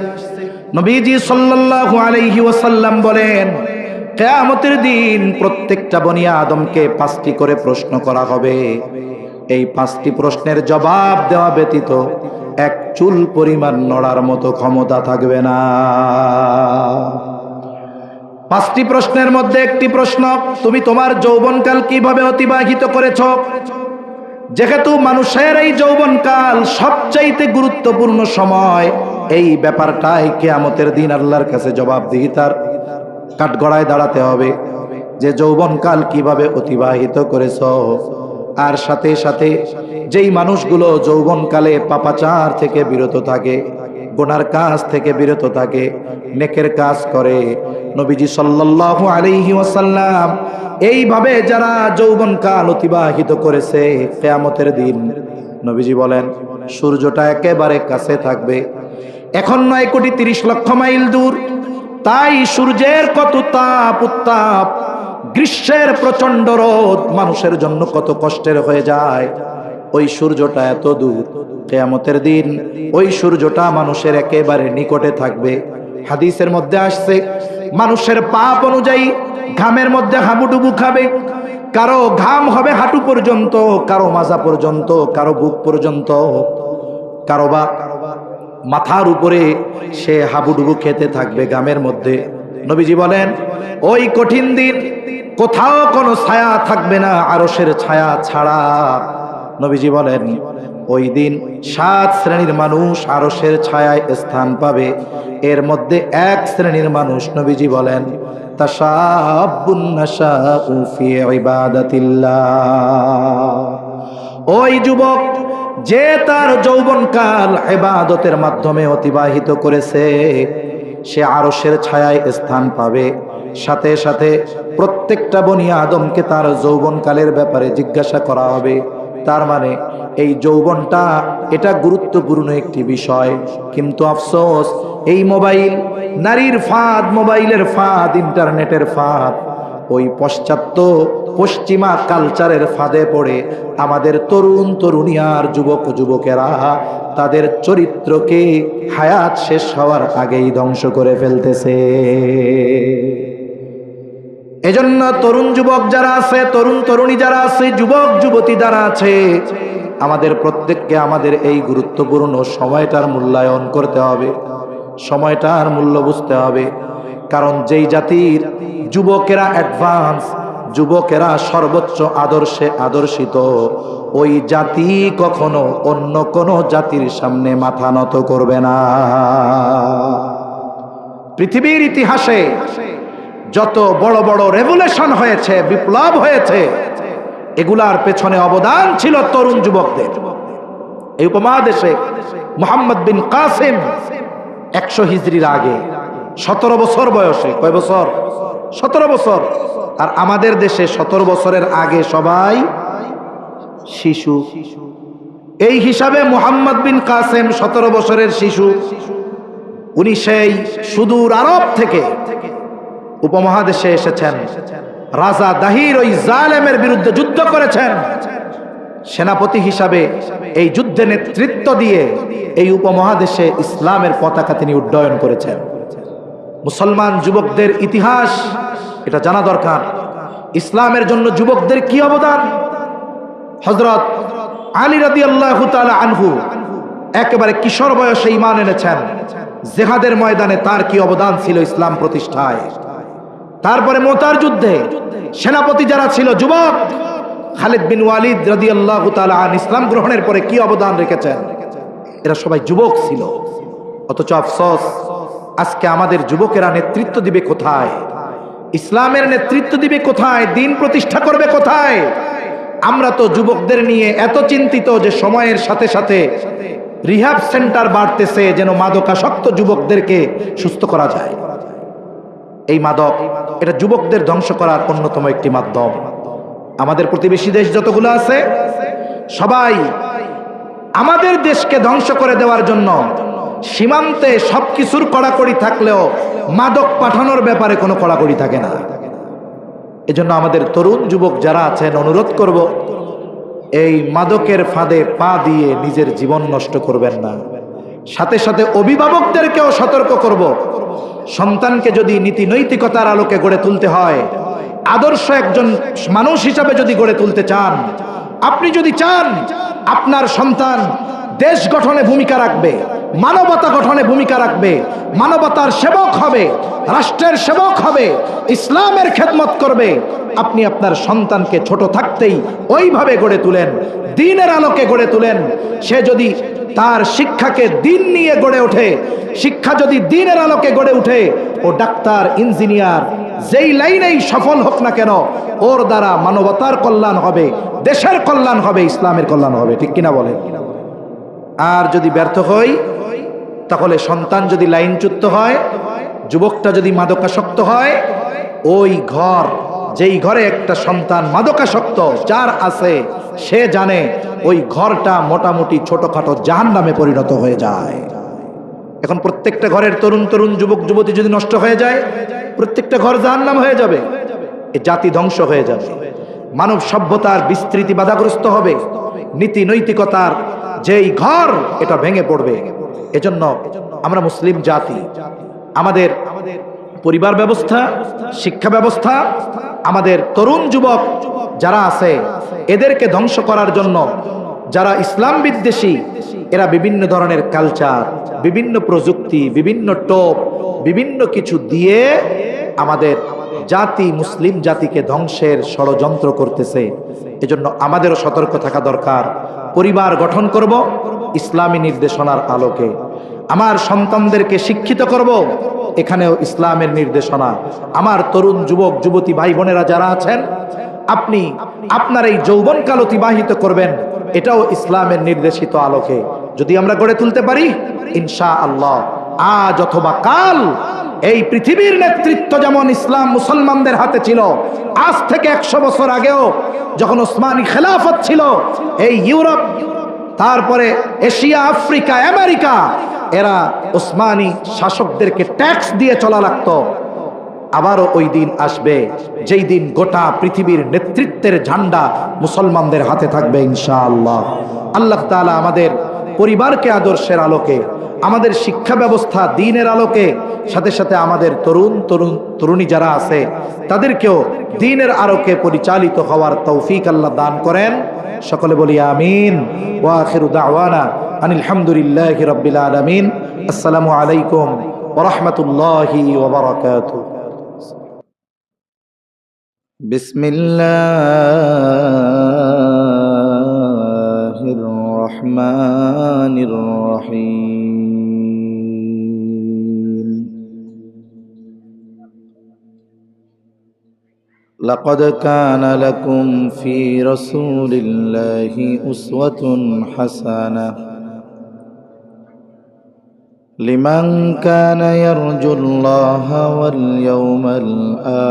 নবীজি সাল্লাল্লাহু আলাইহি ওয়াসাল্লাম বলেন, কিয়ামতের দিন প্রত্যেকটা বনি আদমকে 5টি করে প্রশ্ন করা হবে। এই 5টি প্রশ্নের জবাব দেওয়া ব্যতীত এক চুল পরিমাণ নড়ার মতো ক্ষমতা থাকবে না। 5টি প্রশ্নের মধ্যে একটি প্রশ্ন, তুমি তোমার যৌবনকাল কিভাবে অতিবাহিত করেছ? যেহেতু মানুষের এই যৌবনকাল সবচাইতে গুরুত্বপূর্ণ সময়, এই ব্যাপারটাই কিয়ামতের দিন আল্লাহর কাছে জবাবদিহিতার কাঠগড়ায় দাঁড়াতে হবে, যে যৌবনকাল কিভাবে অতিবাহিত করেছ। আর সাথে সাথে যেই মানুষগুলো যৌবনকালে পাপাচার থেকে বিরত থাকে, গুনার কাজ থেকে বিরত থাকে, নেকের কাজ করে, নবীজি সাল্লাল্লাহু আলাইহি ওয়াসাল্লাম এইভাবে যারা যৌবনকাল অতিবাহিত করেছে, কিয়ামতের দিন নবীজি বলেন সূর্যটা একেবারে কাছে থাকবে। এখন 9,30,00,000 মাইল দূর, তাই সূর্যের কত তাপ উত্তাপ, গ্রীষ্মের প্রচন্ড রোদ মানুষের জন্য কত কষ্টের হয়ে যায়। ওই সূর্যটা এত দূর, কিয়ামতের দিন ওই সূর্যটা মানুষের একেবারে নিকটে থাকবে। হাদিসের মধ্যে আসছে, মানুষের পাপ অনুযায়ী ঘামের মধ্যে হাবুডুবু খাবে। কারো ঘাম হবে হাঁটু পর্যন্ত, কারো মাজা পর্যন্ত, কারো বুক পর্যন্ত, কারো বা মাথার উপরে সে হাবুডুবু খেতে থাকবে ঘামের মধ্যে। নবীজি বলেন ওই কঠিন দিন কোথাও কোনো ছায়া থাকবে না, আরশের ছায়া ছাড়া। নবীজি বলেন ওই দিন 7 শ্রেণীর মানুষ আরশের ছায়ায় স্থান পাবে। এর মধ্যে 1 শ্রেণীর মানুষ নবীজি বলেন তাশাবুন নাশাউ ফি ইবাদাতিল্লাহ। ওই যুবক যে তার যৌবনকাল ইবাদতের মাধ্যমে অতিবাহিত করেছে সে আরশের ছায়ায় স্থান পাবে। সাথে সাথে প্রত্যেকটা বনি আদমকে তার যৌবনকালের ব্যাপারে জিজ্ঞাসা করা হবে। তার মানে এই যৌবনটা এটা গুরুত্বপূর্ণ একটি বিষয়। কিন্তু আফসোস, এই মোবাইল, নারীর ফাঁদ, মোবাইলের ফাঁদ, ইন্টারনেটের ফাঁদ, ওই পাশ্চাত্য পশ্চিমা কালচারের ফাঁদে পড়ে আমাদের তরুণ তরুণী আর যুবক যুবকেরা তাদের চরিত্রকে হায়াত শেষ হওয়ার আগেই ধ্বংস করে ফেলতেছে। এজন্য তরুণ যুবক যারা আছে, তরুণ তরুণী যারা আছে, যুবক যুবতী যারা আছে, আমাদের প্রত্যেককে আমাদের এই গুরুত্বপূর্ণ সময়টার মূল্যায়ন করতে হবে, সময়টার মূল্য বুঝতে হবে। কারণ যেই জাতির যুবকেরা অ্যাডভান্স, যুবকেরা সর্বোচ্চ আদর্শে আদর্শিত, ওই জাতি কখনো অন্য কোনো জাতির সামনে মাথা নত করবে না। পৃথিবীর ইতিহাসে যত বড় বড় রেভলিউশন হয়েছে, বিপ্লব হয়েছে, এগুলার পেছনে অবদান ছিল তরুণ যুবকদের। এই উপমহাদেশে মুহাম্মদ বিন কাসিম 100 হিজরির আগে 17 বছর বয়সে, কয় বছর? 17 বছর। আর আমাদের দেশে 17 বছরের আগে সবাই শিশু। এই হিসাবে মুহাম্মদ বিন কাসিম 17 বছরের শিশু। উনি সেই সুদূর আরব থেকে উপমহাদেশে এসেছেন, রাজা দাহির ওই জালেমের বিরুদ্ধে যুদ্ধ করেছেন। সেনাপতি হিসাবে এই যুদ্ধে নেতৃত্ব দিয়ে এই উপমহাদেশে ইসলামের পতাকা তিনি উড্ডয়ন করেছেন। মুসলমান যুবকদের ইতিহাস এটা জানা দরকার। ইসলামের জন্য যুবকদের কি অবদান। হযরত আলী রাদিয়াল্লাহু তাআলা আনহু একেবারে কিশোর বয়সে ঈমান এনেছেন। জিহাদের ময়দানে তার কি অবদান ছিল ইসলাম প্রতিষ্ঠায়। তারপরে মুতার যুদ্ধে সেনাপতি যারা ছিল যুবক, খালিদ বিন ওয়ালিদ রাদিয়াল্লাহু তাআলা আন ইসলাম গ্রহণের পরে কি অবদান রেখেছেন, এরা সবাই যুবক ছিল। অথচ আফসোস, আজকে আমাদের যুবকেরা নেতৃত্ব দিবে কোথায়? ইসলামের নেতৃত্ব দিবে কোথায়? দিন প্রতিষ্ঠা করবে কোথায়? আমরা তো যুবকদের নিয়ে এত চিন্তিত যে সময়ের সাথে সাথে রিহ্যাব সেন্টার বাড়তেছে যেন মাদকাসক্ত যুবকদেরকে সুস্থ করা যায়। এই মাদক, এটা যুবকদের ধ্বংস করার অন্যতম একটি মাধ্যম। আমাদের প্রতিবেশী দেশ যতগুলো আছে সবাই আমাদের দেশকে ধ্বংস করে দেওয়ার জন্য সীমান্তে সবকিছুর কড়াকড়ি থাকলেও মাদক পাঠানোর ব্যাপারে কোনো কড়াকড়ি থাকে না। এজন্য আমাদের তরুণ যুবক যারা আছেন, অনুরোধ করব, এই মাদকের ফাঁদে পা দিয়ে নিজের জীবন নষ্ট করবেন না। সাথে সাথে অভিভাবকদেরকেও সতর্ক করব, সন্তানকে যদি নীতি নৈতিকতার আলোকে গড়ে তুলতে হয়, আদর্শ একজন মানুষ হিসাবে যদি গড়ে তুলতে চান, আপনি যদি চান আপনার সন্তান দেশ গঠনে ভূমিকা রাখবে, মানবতা গঠনে ভূমিকা রাখবে, মানবতার সেবক হবে, রাষ্ট্রের সেবক হবে, ইসলামের খেদমত করবে, আপনি আপনার সন্তানকে ছোট থাকতেই ওইভাবে গড়ে তুলেন, দ্বীনের আলোকে গড়ে তুলেন। সে যদি তার শিক্ষাকে দ্বীন নিয়ে গড়ে ওঠে, শিক্ষা যদি দ্বীনের আলোকে গড়ে উঠে, ও ডাক্তার, ইঞ্জিনিয়ার, যেই লাইনেই সফল হোক না কেন, ওর দ্বারা মানবতার কল্যাণ হবে, দেশের কল্যাণ হবে, ইসলামের কল্যাণ হবে। ঠিক কিনা বলেন? আর যদি ব্যর্থ হই, তাহলে সন্তান যদি লাইনচ্যুত হয়, যুবকটা যদি মাদকাসক্ত হয়, ওই ঘর, যেই ঘরে একটা সন্তান মাদকাসক্ত যার আছে, সে জানে ওই ঘরটা মোটামুটি ছোটখাটো জাহান্নামে পরিণত হয়ে যায়। এখন প্রত্যেকটা ঘরের তরুণ তরুণ যুবক যুবতী যদি নষ্ট হয়ে যায়, প্রত্যেকটা ঘর জাহান্নাম হয়ে যাবে, এ জাতি ধ্বংস হয়ে যাবে, মানব সভ্যতার বিস্তৃতি বাধাগ্রস্ত হবে, নীতি নৈতিকতার যেই ঘর, এটা ভেঙে পড়বে। এজন্য আমরা মুসলিম জাতি, আমাদের পরিবার ব্যবস্থা, শিক্ষা ব্যবস্থা, আমাদের তরুণ যুবক যারা আছে, এদেরকে ধ্বংস করার জন্য যারা ইসলাম বিদ্বেষী, এরা বিভিন্ন ধরনের কালচার, বিভিন্ন প্রযুক্তি, বিভিন্ন টোপ, বিভিন্ন কিছু দিয়ে আমাদের জাতি, মুসলিম জাতিকে ধ্বংসের ষড়যন্ত্র করতেছে। এজন্য আমাদেরও সতর্ক থাকা দরকার। পরিবার গঠন করব ইসলামী নির্দেশনার আলোকে, আমার সন্তানদেরকে শিক্ষিত করব, এখানেও ইসলামের নির্দেশনা। আমার তরুণ যুবক যুবতী ভাই বোনেরা যারা আছেন, আপনি আপনার এই যৌবনকাল অতিবাহিত করবেন এটাও ইসলামের নির্দেশিত আলোকে যদি আমরা গড়ে তুলতে পারি, ইনশাআল্লাহ আজ অথবা কাল এই পৃথিবীর নেতৃত্ব যেমন ইসলাম মুসলমানদের হাতে ছিল, আজ থেকে 100 বছর আগেও যখন ওসমানী খেলাফত ছিল, এই ইউরোপ, তারপরে এশিয়া, আফ্রিকা, আমেরিকা, এরা ওসমানী শাসকদেরকে ট্যাক্স দিয়ে চলা লাগতো। আবারও ওই দিন আসবে যেই দিন গোটা পৃথিবীর নেতৃত্বের ঝান্ডা মুসলমানদের হাতে থাকবে ইনশাআল্লাহ। আল্লাহ তাআলা আমাদের পরিবারকে আদর্শের আলোকে, আমাদের শিক্ষা ব্যবস্থা দ্বীনের আলোকে, সাথে সাথে আমাদের তরুণী যারা আছে তাদেরকেও দ্বীনের আলোকে পরিচালিত হওয়ার তৌফিক আল্লাহ দান করেন। সকলে বলি আমিন। ওয়া আখিরু দাওয়ানা আনিল হামদুলিল্লাহি রাব্বিল আলামিন। আসসালামু আলাইকুম ওয়া রাহমাতুল্লাহি ওয়া বারাকাতুহু। বিসমিল্লাহির রহমানির রহিম। লাকাদ কানা লাকুম ফি রাসূলিল্লাহি উসওয়াতুন হাসানাহ লিমান কানা ইয়ারজুল্লাহা ওয়াল ইয়াওমাল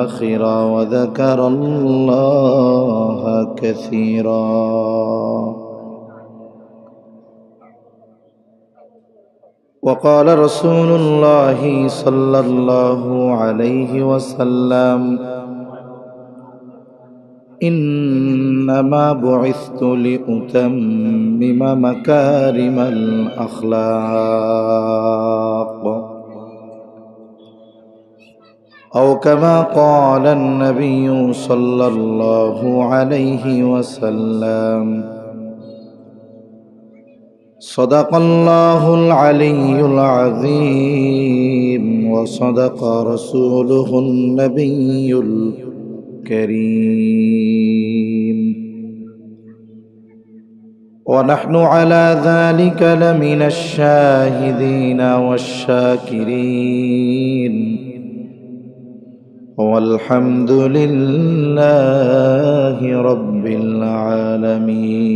আখির ওয়া যাকারাল্লাহা কাসীরা। وقال رسول الله صلى الله عليه وسلم إنما بعثت لأتمم مكارم الأخلاق أو كما قال النبي صلى الله عليه وسلم صدق الله العلي العظيم وصدق رسوله النبي الكريم ونحن على ذلك لمن الشاهدين والشاكرين والحمد لله رب العالمين.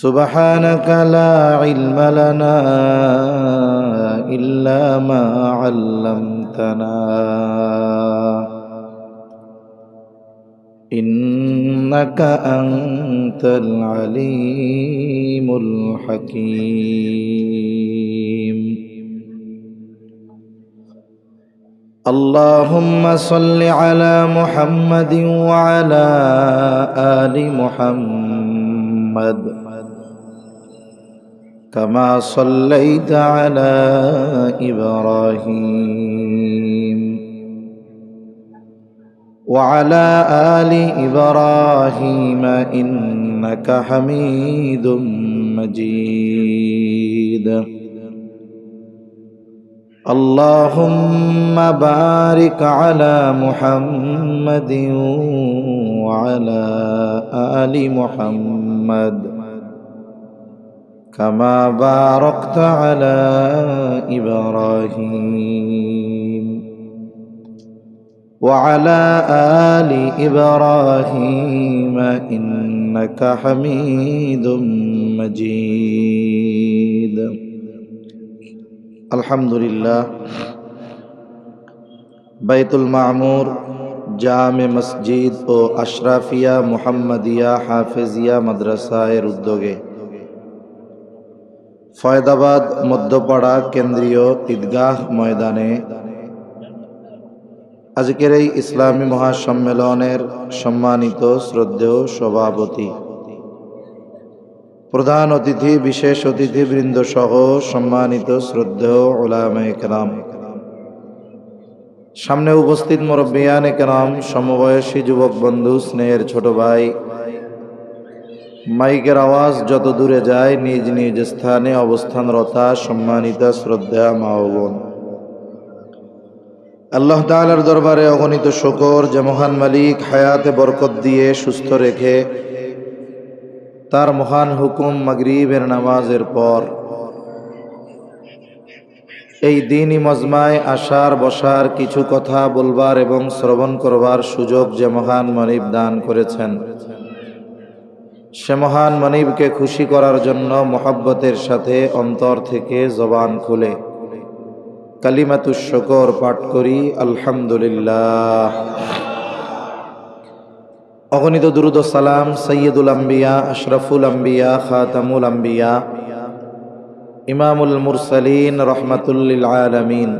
سبحانك لا علم لنا إلا ما علمتنا إنك أنت العليم الحكيم. اللهم صل على محمد وعلى آل محمد كما صليت على إبراهيم وعلى آل إبراهيم إنك حميد مجيد. اللهم بارك على محمد وعلى آل محمد كما باركت على إبراهيم وعلى آل إبراهيم إنك حميد مجيد. আলহামদুলিল্লাহ, বাইতুল মামুর জামে মসজিদ ও আশরাফিয়া মুহাম্মাদিয়া হাফেজিয়া মাদ্রাসায়ের উদ্যোগে ফয়দাবাদ মধ্যপাড়া কেন্দ্রীয় ঈদগাহ ময়দানে আজকের এই ইসলামী মহাসম্মেলনের সম্মানিত শ্রদ্ধেয় সভাপতি, প্রধান অতিথি, বিশেষ অতিথিবৃন্দ সহ সম্মানিত শ্রদ্ধেয় উলামায়ে কেরাম, সামনে উপস্থিত মুরব্বিয়ানে কেরাম, সমবয়সী যুবক বন্ধু, স্নেহের ছোট ভাই, মাইকের আওয়াজ যত দূরে যায় নিজ নিজ স্থানে অবস্থানরতা সম্মানিত শ্রদ্ধা মা ও বোন, আল্লাহ তাআলার দরবারে অগণিত শুকর যে মহান মালিক হায়াতে বরকত দিয়ে সুস্থ রেখে তার মহান হুকুম মাগরিবের নামাজের পর এই দিনই মজমায় আসার বসার কিছু কথা বলবার এবং শ্রবণ করবার সুযোগ যে মহান মনিব দান করেছেন, সে মহান মনিবকে খুশি করার জন্য মোহাব্বতের সাথে অন্তর থেকে জবান খুলে কালিমাতুশ শুকর পাঠ করি, আলহামদুলিল্লাহ। অগণিত দুরূদ ও সালাম সৈয়দুল আম্বিয়া, আশরাফুল আম্বিয়া, খাতামুল আম্বিয়া, ইমামুল মুরসালিন, রহমাতুল লিল আলামিন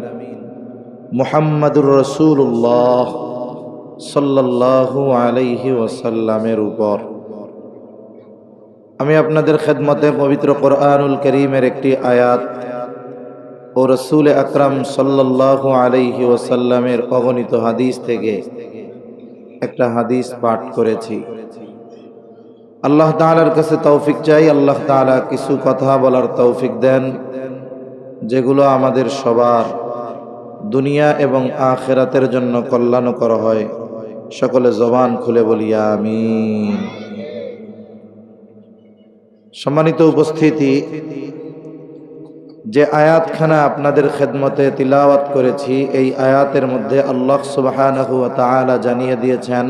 মুহাম্মাদুর রাসূলুল্লাহ সাল্লাল্লাহু আলাইহি ওয়াসাল্লামের উপর আমি আপনাদের খেদমতে পবিত্র কোরআনুল কারীমের একটি আয়াত ও রাসূল আকরাম সাল্লাল্লাহু আলাইহি ওয়াসাল্লামের অগণিত হাদিস থেকে একটা হাদিস পাঠ করেছি। আল্লাহ তাআলার কাছে তৌফিক চাই, আল্লাহ তাআলা কিছু কথা বলার তৌফিক দেন যেগুলো আমাদের সবার দুনিয়া এবং আখিরাতের জন্য কল্যাণকর হয়। সকলে জবান খুলে বলি আমিন। সম্মানিত উপস্থিতি, যে আয়াতখানা আপনাদের খেদমতে তিলাওয়াত করেছি, এই আয়াতের মধ্যে আল্লাহ সুবহানাহু ওয়া তাআলা জানিয়ে দিয়েছেন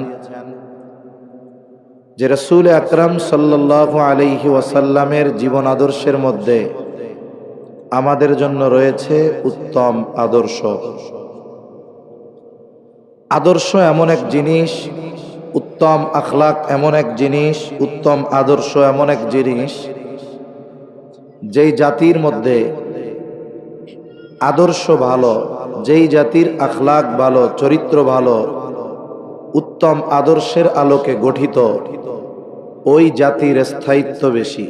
যে রাসূল আকরাম সাল্লাল্লাহু আলাইহি ওয়াসাল্লামের জীবন আদর্শের মধ্যে আমাদের জন্য রয়েছে উত্তম আদর্শ। আদর্শ এমন এক জিনিস, উত্তম আখলাক এমন এক জিনিস, উত্তম আদর্শ এমন এক জিনিস, যেই জাতির মধ্যে আদর্শ ভালো, যেই জাতির আখলাক ভালো, চরিত্র ভালো, উত্তম আদর্শের আলোকে গঠিত, ওই জাতির স্থায়িত্ব বেশি।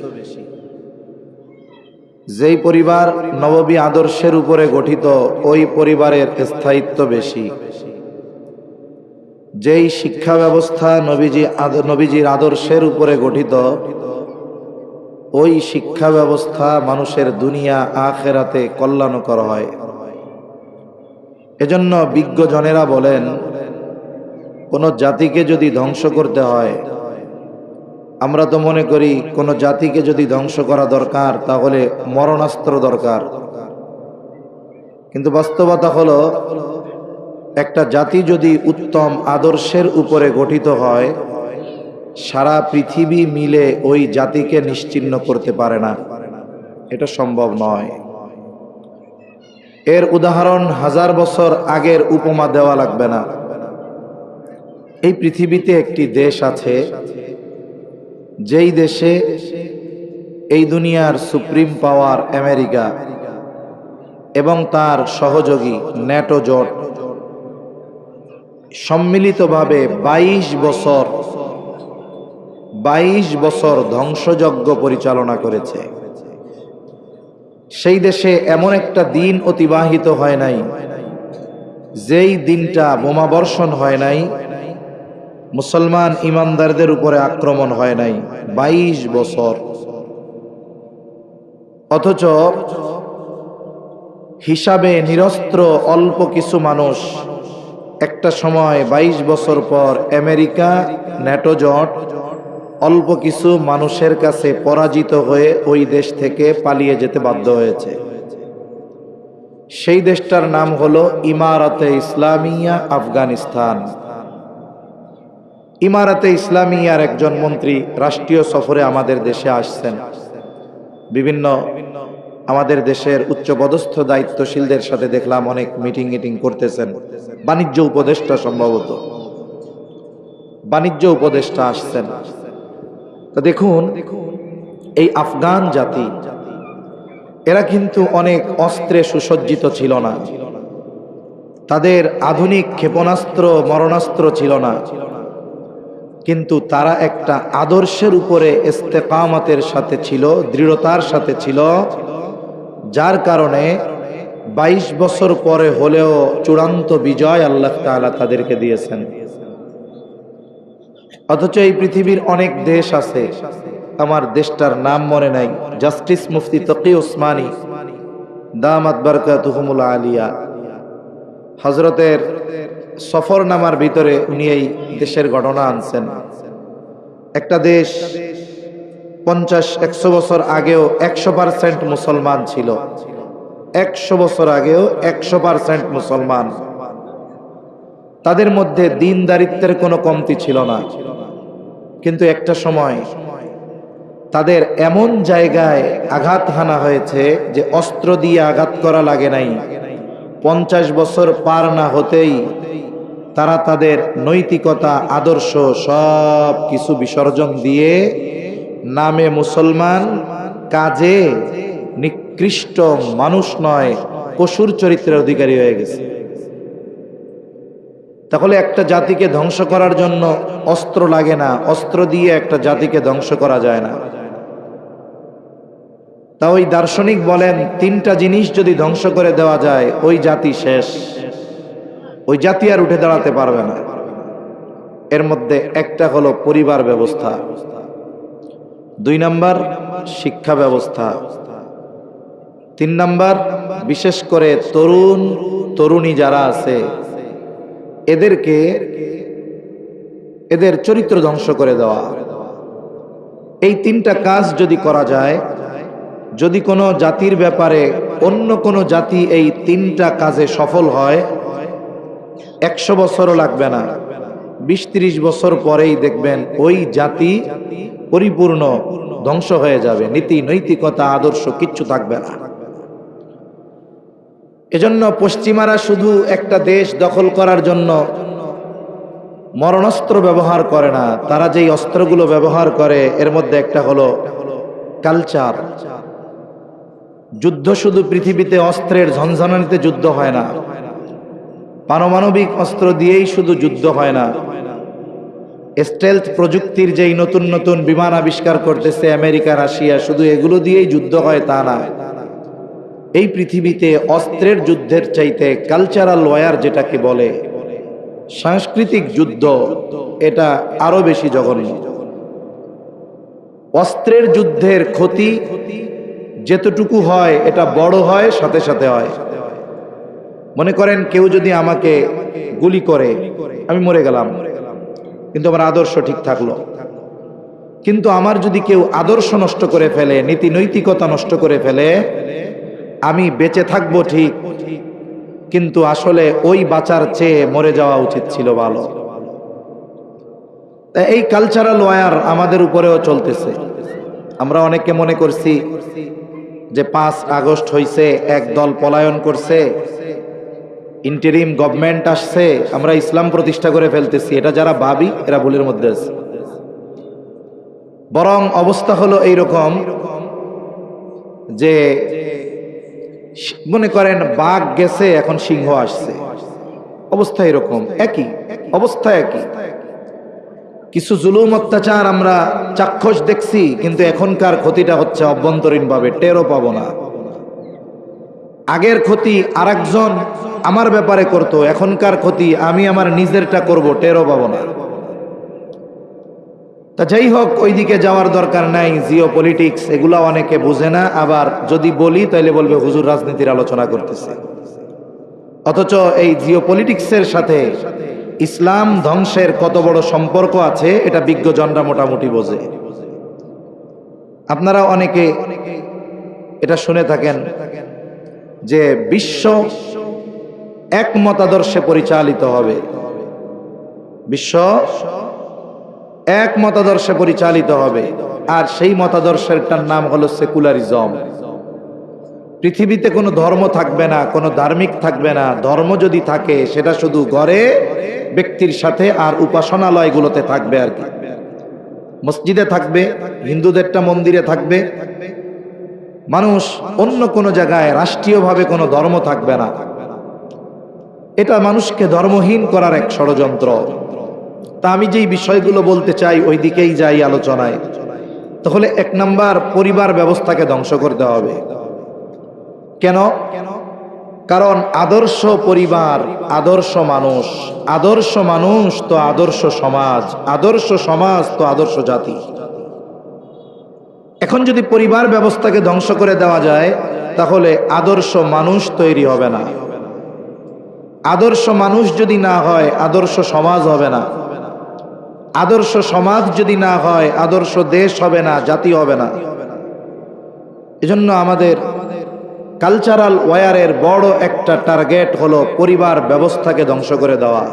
যেই পরিবার নববী আদর্শের উপরে গঠিত, ওই পরিবারের স্থায়িত্ব বেশি। যেই শিক্ষা ব্যবস্থা নবীজির আদর্শের উপরে গঠিত, ওই শিক্ষা ব্যবস্থা মানুষের দুনিয়া আখিরাতে কল্যাণকর হয়। এজন্য বিজ্ঞজনেরা বলেন, কোন জাতিকে যদি ধ্বংস করতে হয়, আমরা তো মনে করি কোন জাতিকে যদি ধ্বংস করা দরকার তাহলে মরণাস্ত্র দরকার, কিন্তু বাস্তবতা হলো একটা জাতি যদি উত্তম আদর্শের উপরে গঠিত হয়, সারা পৃথিবী মিলে ওই জাতিকে নিশ্চিহ্ন করতে পারে না, এটা সম্ভব নয়। এর উদাহরণ 1000 বছর আগের উপমা দেওয়া লাগবে না। এই পৃথিবীতে একটি দেশ আছে, যেই দেশে এই দুনিয়ার সুপ্রিম পাওয়ার আমেরিকা এবং তার সহযোগী ন্যাটো জোট সম্মিলিতভাবে 22 বছর ধ্বংসযজ্ঞ পরিচালনা করেছে। সেই দেশে এমন একটা দিন অতিবাহিত হয় নাই যেই দিনটা বোমাবর্ষণ হয় নাই, মুসলমান ইমানদারদের উপরে আক্রমণ হয় নাই। 22 বছর। অথচ হিসাবে নিরস্ত্র অল্প কিছু মানুষ একটা সময় 22 বছর পর আমেরিকা ন্যাটো জোট অল্প কিছু মানুষের কাছে পরাজিত হয়ে ওই দেশ থেকে পালিয়ে যেতে বাধ্য হয়েছে। সেই দেশটার নাম হলো ইমারাতে ইসলামিয়া আফগানিস্তান। ইমারাতে ইসলামিয়ার একজন মন্ত্রী রাষ্ট্রীয় সফরে আমাদের দেশে আসছেন। বিভিন্ন আমাদের দেশের উচ্চপদস্থ দায়িত্বশীলদের সাথে দেখলাম অনেক মিটিং করতেছেন। বাণিজ্য উপদেষ্টা, সম্ভবত বাণিজ্য উপদেষ্টা আসছেন। তো দেখুন, এই আফগান জাতি, এরা কিন্তু অনেক অস্ত্রে সুসজ্জিত ছিল না, তাদের আধুনিক ক্ষেপণাস্ত্র মরণাস্ত্র ছিল না, কিন্তু তারা একটা আদর্শের উপরে ইস্তেকামতের সাথে ছিল, দৃঢ়তার সাথে ছিল, যার কারণে 22 বছর পরে হলেও চূড়ান্ত বিজয় আল্লাহ তাআলা তাদেরকে দিয়েছেন। অথচ এই পৃথিবীর অনেক দেশ আছে, আমার দেশটার নাম মনে নাই, জাস্টিস মুফতি তকি উসমানী দামাত বারকাতুহুমুল আলিয়া হযরতের সফরনামার ভিতরে উনি এই দেশের ঘটনা আনছেন। একটা দেশ 50-100 বছর আগেও 100% মুসলমান ছিল, 100 বছর আগেও 100% মুসলমান, তাদের মধ্যে দিনদারিত্বের কোনো কমতি ছিল না। কিন্তু একটা সময় তাদের এমন জায়গায় আঘাত হানা হয়েছে যে অস্ত্র দিয়ে আঘাত করা লাগে নাই। 50 বছর পার না হতেই তারা তাদের নৈতিকতা, আদর্শ সব কিছু বিসর্জন দিয়ে নামে মুসলমান, কাজে নিকৃষ্ট মানুষ নয়, পশুর চরিত্রের অধিকারী হয়ে গেছে। তাহলে একটা জাতিকে ধ্বংস করার জন্য অস্ত্র লাগে না, অস্ত্র দিয়ে একটা জাতিকে ধ্বংস করা যায় না। তা ওই দার্শনিক বলেন 3টা জিনিস যদি ধ্বংস করে দেওয়া যায় ওই জাতি শেষ, ওই জাতি আর উঠে দাঁড়াতে পারবে না। এর মধ্যে একটা হলো পরিবার ব্যবস্থা, 2 নাম্বার শিক্ষা ব্যবস্থা, 3 নাম্বার বিশেষ করে তরুণ তরুণী যারা আছে এদের চরিত্র ধ্বংস করে দেওয়া। এই 3টা কাজ যদি করা যায়, যদি কোনো জাতির ব্যাপারে অন্য কোনো জাতি এই 3টা কাজে সফল হয়, 100 বছরও লাগবে না, 20-30 বছর পরেই দেখবেন ওই জাতি পরিপূর্ণ ধ্বংস হয়ে যাবে, নীতি নৈতিকতা আদর্শ কিচ্ছু থাকবে না। এজন্য পশ্চিমারা শুধু একটা দেশ দখল করার জন্য মরণাস্ত্র ব্যবহার করে না, তারা যেই অস্ত্রগুলো ব্যবহার করে এর মধ্যে একটা হলো কালচার। যুদ্ধ শুধু পৃথিবীতে অস্ত্রের ঝনঝনানিতে যুদ্ধ হয় না, পারমাণবিক অস্ত্র দিয়েই শুধু যুদ্ধ হয় না, স্টেলথ প্রযুক্তির যেই নতুন নতুন বিমান আবিষ্কার করতেছে আমেরিকা, রাশিয়া, শুধু এগুলো দিয়েই যুদ্ধ হয় তা না। এই পৃথিবীতে অস্ত্রের যুদ্ধের চাইতে কালচারাল ওয়ার যেটাকে বলে, সাংস্কৃতিক যুদ্ধ, এটা আরো বেশি জঘন্য। অস্ত্রের যুদ্ধের ক্ষতি যেতটুকু হয় এটা বড় হয়, সাথে সাথে হয়। মনে করেন কেউ যদি আমাকে গুলি করে, আমি মরে গেলাম, কিন্তু আমার আদর্শ ঠিক থাকলো। কিন্তু আমার যদি কেউ আদর্শ নষ্ট করে ফেলে, নীতি নৈতিকতা নষ্ট করে ফেলে, আমি বেঁচে থাকবো ঠিক, কিন্তু আসলে ওই বাঁচার চেয়ে মরে যাওয়া উচিত ছিল ভালো। এই কালচারাল ওয়ার আমাদের উপরেও চলতেছে। আমরা অনেকে মনে করছি যে 5 আগস্ট হইছে, এক দল পলায়ন করছে, ইন্টারিম গভর্নমেন্ট আসছে, আমরা ইসলাম প্রতিষ্ঠা করে ফেলতেছি। এটা যারা ভাবি এরা ভুলের মধ্যে আছে। বরং অবস্থা হলো এইরকম যে মনে করেন বাঘ গেছে, এখন সিংহ আসছে, অবস্থা এরকম, একই অবস্থা, একই। কিছু জুলুম অত্যাচার আমরা চাক্ষুষ দেখছি, কিন্তু এখনকার ক্ষতিটা হচ্ছে অভ্যন্তরীণ ভাবে, টেরও পাবো না। আগের ক্ষতি আরেকজন আমার ব্যাপারে করতো, এখনকার ক্ষতি আমি আমার নিজেরটা করব, টেরও পাবো না। তা যাই হোক, ওইদিকে যাওয়ার দরকার নাই। জিও পলিটিক্স এগুলা অনেকে বুঝে না, আবার যদি বলি তাহলে বলবে হুজুর রাজনীতির আলোচনা করতেছে। অথচ এই জিও পলিটিক্সের সাথে ইসলাম ধ্বংসের কত বড় সম্পর্ক আছে এটা বিজ্ঞজনরা মোটামুটি বোঝে। আপনারা অনেকে এটা শুনে থাকেন যে বিশ্ব এক মতাদর্শে পরিচালিত হবে, বিশ্ব এক মতাদর্শে পরিচালিত হবে, আর সেই মতাদর্শেরটার নাম হলো সেকুলারিজম। পৃথিবীতে কোনো ধর্ম থাকবে না, কোনো ধার্মিক থাকবে না। ধর্ম যদি থাকে সেটা শুধু ঘরে ব্যক্তির সাথে আর উপাসনালয়গুলোতে থাকবে আর কি। মসজিদে থাকবে, হিন্দুদেরটা মন্দিরে থাকবে, মানুষ অন্য কোনো জায়গায় রাষ্ট্রীয়ভাবে কোনো ধর্ম থাকবে না। এটা মানুষকে ধর্মহীন করার এক ষড়যন্ত্র। তা আমি যেই বিষয়গুলো বলতে চাই ওই দিকেই যাই আলোচনায়। তাহলে 1 নাম্বার, পরিবার ব্যবস্থাকে ধ্বংস করতে হবে। কেন? কারণ আদর্শ পরিবার, আদর্শ মানুষ, আদর্শ মানুষ তো আদর্শ সমাজ, আদর্শ সমাজ তো আদর্শ জাতি। এখন যদি পরিবার ব্যবস্থাকে ধ্বংস করে দেওয়া যায় তাহলে আদর্শ মানুষ তৈরি হবে না। আদর্শ মানুষ যদি না হয় আদর্শ সমাজ হবে না। আদর্শ সমাজ যদি না হয় আদর্শ দেশ হবে না, জাতি হবে না। এজন্য আমাদের কালচারাল ওয়ারের বড় একটা টার্গেট হলো পরিবার ব্যবস্থাকে ধ্বংস করে দেওয়া।